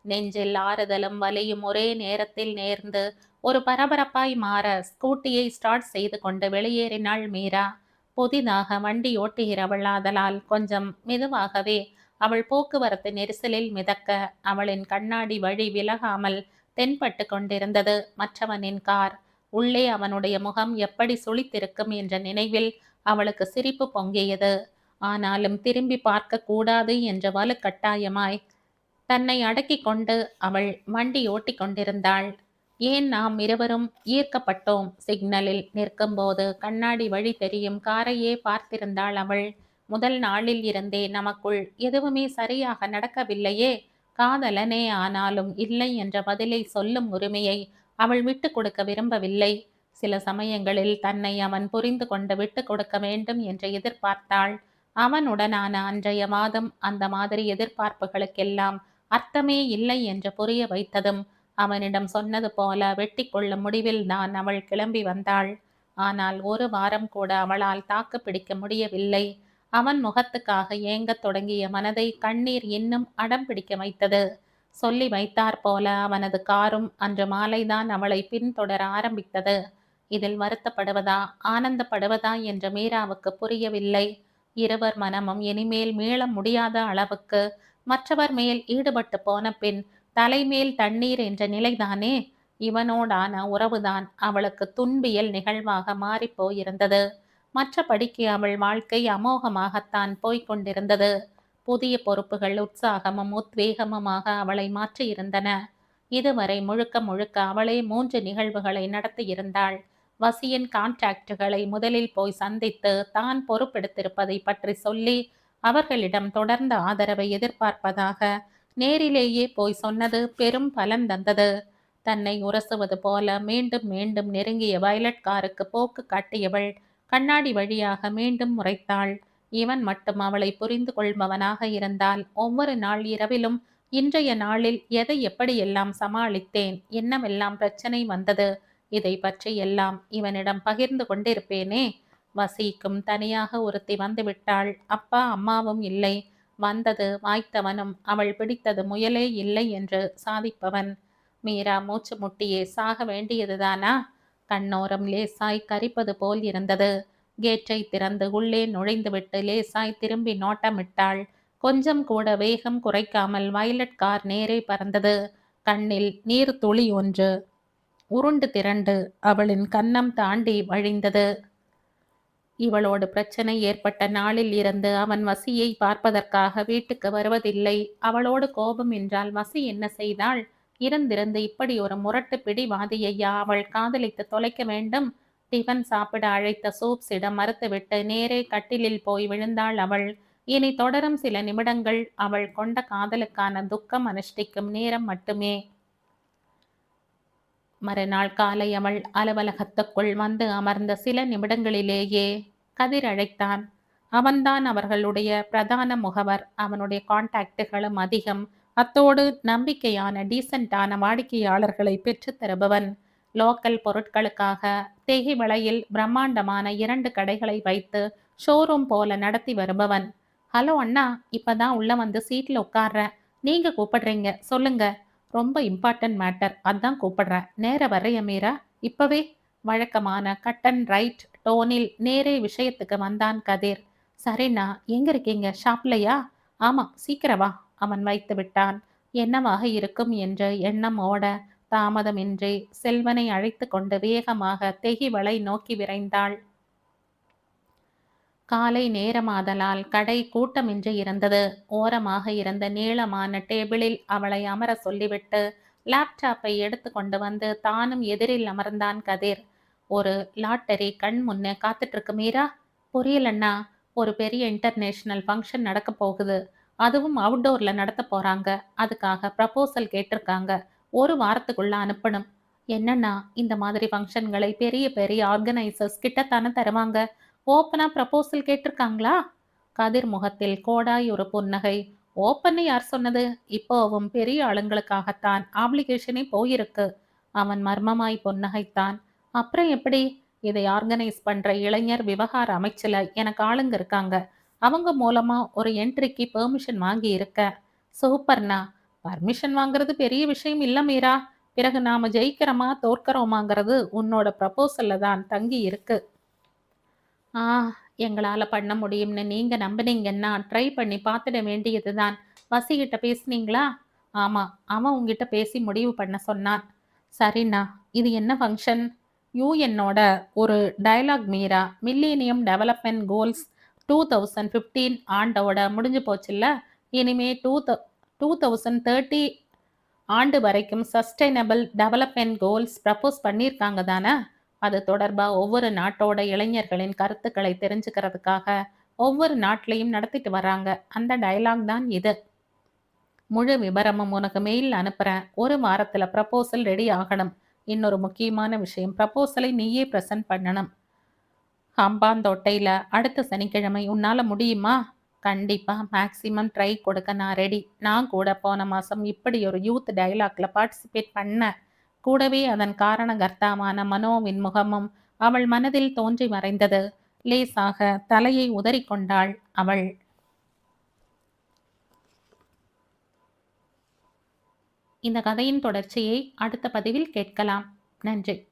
நெஞ்சில் ஆறுதலும் வலியும் ஒரே நேரத்தில் நேர்ந்து ஒரு பரபரப்பாய் மாற ஸ்கூட்டியை ஸ்டார்ட் செய்து கொண்டு வெளியேறினாள் மீரா. புதிதாக வண்டி ஓட்டுகிறவளாதலால் கொஞ்சம் மெதுவாகவே அவள் போக்குவரத்து நெரிசலில் மிதக்க அவளின் கண்ணாடி வழி விலகாமல் தென்பட்டு கொண்டிருந்தது மற்றவனின் கார். உள்ளே அவனுடைய முகம் எப்படி சுளித்திருக்கும் என்ற நினைவில் அவளுக்கு சிரிப்பு பொங்கியது. ஆனாலும் திரும்பி பார்க்க கூடாது என்ற வலுக்கட்டாயமாய் தன்னை அடக்கி கொண்டு அவள் வண்டி ஓட்டி கொண்டிருந்தாள். ஏன் நாம் இருவரும் ஈர்க்கப்பட்டோம். சிக்னலில் நிற்கும்போது கண்ணாடி வழி தெரியும் காரையே பார்த்திருந்தாள் அவள். முதல் நாளில் இருந்தே நமக்குள் எதுவுமே சரியாக நடக்கவில்லையே. காதலனே ஆனாலும் இல்லை என்ற பதிலை சொல்லும் உரிமையை அவள் விட்டு கொடுக்க விரும்பவில்லை. சில சமயங்களில் தன்னை அவன் புரிந்து கொண்டு விட்டு கொடுக்க வேண்டும் என்று எதிர்பார்த்தாள். அவனுடனான அன்றைய மாதம் அந்த மாதிரி எதிர்பார்ப்புகளுக்கெல்லாம் அர்த்தமே இல்லை என்று புரிய வைத்ததும் அவனிடம் சொன்னது போல வெட்டி கொள்ளும் முடிவில்தான் அவள் கிளம்பி வந்தாள். ஆனால் ஒரு வாரம் கூட அவளால் தாக்கு பிடிக்க முடியவில்லை. அவன் முகத்துக்காக ஏங்கத் தொடங்கிய மனதை கண்ணீர் இன்னும் அடம் பிடிக்க வைத்தது. சொல்லி வைத்தாற் போல அவனது காரும் அன்று மாலைதான் அவளை பின்தொடர ஆரம்பித்தது. இதில் வருத்தப்படுவதா ஆனந்தப்படுவதா என்று மீராவுக்கு புரியவில்லை. இருவர் மனமும் இனிமேல் மீள முடியாத அளவுக்கு மற்றவர் மேல் ஈடுபட்டு போன பின் தலைமேல் தண்ணீர் என்ற நிலைதானே. இவனோடான உறவுதான் அவளுக்கு துன்பியல் நிகழ்வாக மாறிப்போயிருந்தது. மற்றபடிக்கு அவள் வாழ்க்கை அமோகமாகத்தான் போய்கொண்டிருந்தது. புதிய பொறுப்புகள் உற்சாகமும் உத்வேகமுமாக அவளை மாற்றியிருந்தன. இதுவரை முழுக்க முழுக்க அவளே 3 நிகழ்வுகளை நடத்தியிருந்தாள். வசியின் கான்ட்ராக்டுகளை முதலில் போய் சந்தித்து தான் பொறுப்பெடுத்திருப்பதை பற்றி சொல்லி அவர்களிடம் தொடர்ந்த ஆதரவை எதிர்பார்ப்பதாக நேரிலேயே போய் சொன்னது பெரும் பலன் தந்தது. தன்னை உரசுவது போல மீண்டும் மீண்டும் நெருங்கிய வயலட் காருக்கு போக்கு காட்டியவள் கண்ணாடி வழியாக மீண்டும் முறைத்தாள். இவன் மட்டும் அவளை புரிந்து கொள்பவனாக இருந்தால் ஒவ்வொரு நாள் இரவிலும் இன்றைய நாளில் எதை எப்படியெல்லாம் சமாளித்தேன், என்னவெல்லாம் பிரச்சனை வந்தது, இதை பற்றி எல்லாம் இவனிடம் பகிர்ந்து கொண்டிருப்பேனே. வசிக்கும் தனியாக ஒருத்தி வந்துவிட்டாள். அப்பா அம்மாவும் இல்லை. வந்தது வாய்த்தவனும் அவள் பிடித்தது முயலே இல்லை என்று சாதிப்பவன். மீரா மூச்சு முட்டியே சாக வேண்டியதுதானா? கண்ணோரம் லேசாய் கரிப்பது போல் இருந்தது. கேட்டை திறந்து உள்ளே நுழைந்துவிட்டு லேசாய் திரும்பி நோட்டமிட்டாள். கொஞ்சம் கூட வேகம் குறைக்காமல் வயலட் கார் நேரே பறந்தது. கண்ணில் நீர் துளி ஒன்று உருண்டு திரண்டு அவளின் கன்னம் தாண்டி வழிந்தது. இவளோடு பிரச்சனை ஏற்பட்ட நாளில் இருந்து அவன் வசியை பார்ப்பதற்காக வீட்டுக்கு வருவதில்லை. அவளோடு கோபம் என்றால் வசி என்ன செய்தாள்? இருந்திருந்து இப்படி ஒரு முரட்டு பிடிவாதியையா அவள் காதலித்து தொலைக்க வேண்டும்? டிஃபன் சாப்பிட அழைத்த சூப்ஸிடம் மறுத்துவிட்டு நேரே கட்டிலில் போய் விழுந்தாள் அவள். இனி தொடரும் சில நிமிடங்கள் அவள் கொண்ட காதலுக்கான துக்கம் அனுஷ்டிக்கும் நேரம் மட்டுமே. மறுநாள் காலை அவள் அலுவலகத்துக்குள் வந்து அமர்ந்த சில நிமிடங்களிலேயே கதிர் அழைத்தான். அவன்தான் அவர்களுடைய பிரதான முகவர். அவனுடைய கான்டாக்டுகளும் அதிகம். அத்தோடு நம்பிக்கையான டீசென்டான வாடிக்கையாளர்களை பெற்று தருபவன். லோக்கல் பொருட்களுக்காக தேகி விலையில் பிரம்மாண்டமான 2 கடைகளை வைத்து ஷோரூம் போல நடத்தி வருபவன். ஹலோ அண்ணா, இப்பதான் உள்ள வந்து சீட்ல உட்கார்றேன். நீங்க கூப்பிடுறீங்க, சொல்லுங்க. ரொம்ப இம்பார்ட்டன்ட் மேட்டர், அதான் கூப்பிடுறேன். நேர வர்றைய மீரா, இப்பவே. வழக்கமான கட் அண்ட் ரைட் டோனில் நேரே விஷயத்துக்கு வந்தான் கதிர். சரிண்ணா, எங்க இருக்கீங்க? ஷாப்லையா? ஆமா, சீக்கிரம் வா. அவன் வைத்து விட்டான். என்னவாக இருக்கும் என்று எண்ணம் ஓட தாமதமின்றி செல்வனை அழைத்து கொண்டு வேகமாக தெகிவளை நோக்கி விரைந்தாள். காலை நேரமாதலால் கடை கூட்டமின்றி இருந்தது. ஓரமாக இருந்த நீளமான டேபிளில் அவளை அமர சொல்லிவிட்டு லேப்டாப்பை எடுத்து கொண்டு வந்து தானும் எதிரில் அமர்ந்தான் கதிர். ஒரு லாட்டரி கண் முன்னே காத்துட்டு இருக்கு மீரா. புரியலண்ணா. ஒரு பெரிய இன்டர்நேஷனல் ஃபங்க்ஷன் நடக்க போகுது. அதுவும் அவுட்டோர்ல நடத்த போறாங்க. அதுக்காக ப்ரப்போசல் கேட்டிருக்காங்க. ஒரு வாரத்துக்குள்ள அனுப்பணும். என்னண்ணா, இந்த மாதிரி ஃபங்க்ஷன்களை பெரிய பெரிய ஆர்கனைசர்ஸ் கிட்டத்தானே தருவாங்க. ஓப்பனா ப்ரப்போசல் கேட்டிருக்காங்களா? கதிர் முகத்தில் கோடாய் ஒரு புன்னகை. ஓப்பன்னு யார் சொன்னது? இப்போவும் பெரிய ஆளுங்களுக்காகத்தான் ஆப்ளிகேஷனே போயிருக்கு. அவன் மர்மமாய் புன்னகைத்தான். அப்புறம் எப்படி? இதை ஆர்கனைஸ் பண்ற இளைஞர் விவகார அமைச்சுல எனக்கு ஆளுங்க இருக்காங்க. அவங்க மூலமா ஒரு என்ட்ரிக்கு பெர்மிஷன் வாங்கி இருக்க. சூப்பர்னா. பர்மிஷன் வாங்குறது பெரிய விஷயம் இல்ல மீரா. பிறகு நாம ஜெயிக்கிறோமா தோற்கிறோமாங்கிறது உன்னோட ப்ரப்போசல்ல தான் தங்கி இருக்கு. ஆ, எங்களால பண்ண முடியும்னு நீங்க நம்பினீங்கன்னா ட்ரை பண்ணி பார்த்துட வேண்டியதுதான். வசிகிட்ட பேசுனீங்களா? ஆமா, அவன் உங்ககிட்ட பேசி முடிவு பண்ண சொன்னான். சரிண்ணா. இது என்ன ஃபங்க்ஷன்? யூஎன்னோட ஒரு dialogue Meera. Millennium development goals 2015 ஆண்டோட முடிஞ்சு போச்சுல்ல. இனிமே 2030 ஆண்டு வரைக்கும் சஸ்டைனபிள் டெவலப்மெண்ட் கோல்ஸ் ப்ரப்போஸ் பண்ணியிருக்காங்க தானே. அது தொடர்பாக ஒவ்வொரு நாட்டோட இளைஞர்களின் கருத்துக்களை தெரிஞ்சுக்கிறதுக்காக ஒவ்வொரு நாட்டிலையும் நடத்திட்டு வராங்க. அந்த டயலாக் தான் இது. முழு விபரமும் உனக்கு மெயில் அனுப்புறேன். ஒரு வாரத்துல ப்ரப்போசல் ரெடி ஆகணும். இன்னொரு முக்கியமான விஷயம், ப்ரப்போசலை நீயே பிரசன்ட் பண்ணணும். ஹம்பாந்தோட்டையில அடுத்த சனிக்கிழமை உன்னால முடியுமா? கண்டிப்பா. மேக்ஸிமம் ட்ரை கொடுக்க நான் ரெடி. நான் கூட போன மாசம் இப்படி ஒரு யூத் டயலாக்ல பார்ட்டிசிபேட் பண்ணேன். கூடவே அதன் காரணகர்த்தாவான மனோவின் முகமும் அவள் மனதில் தோன்றி மறைந்தது. லேசாக தலையை உதறிக்கொண்டாள் அவள். இந்த கதையின் தொடர்ச்சியை அடுத்த பதிவில் கேட்கலாம். நன்றி.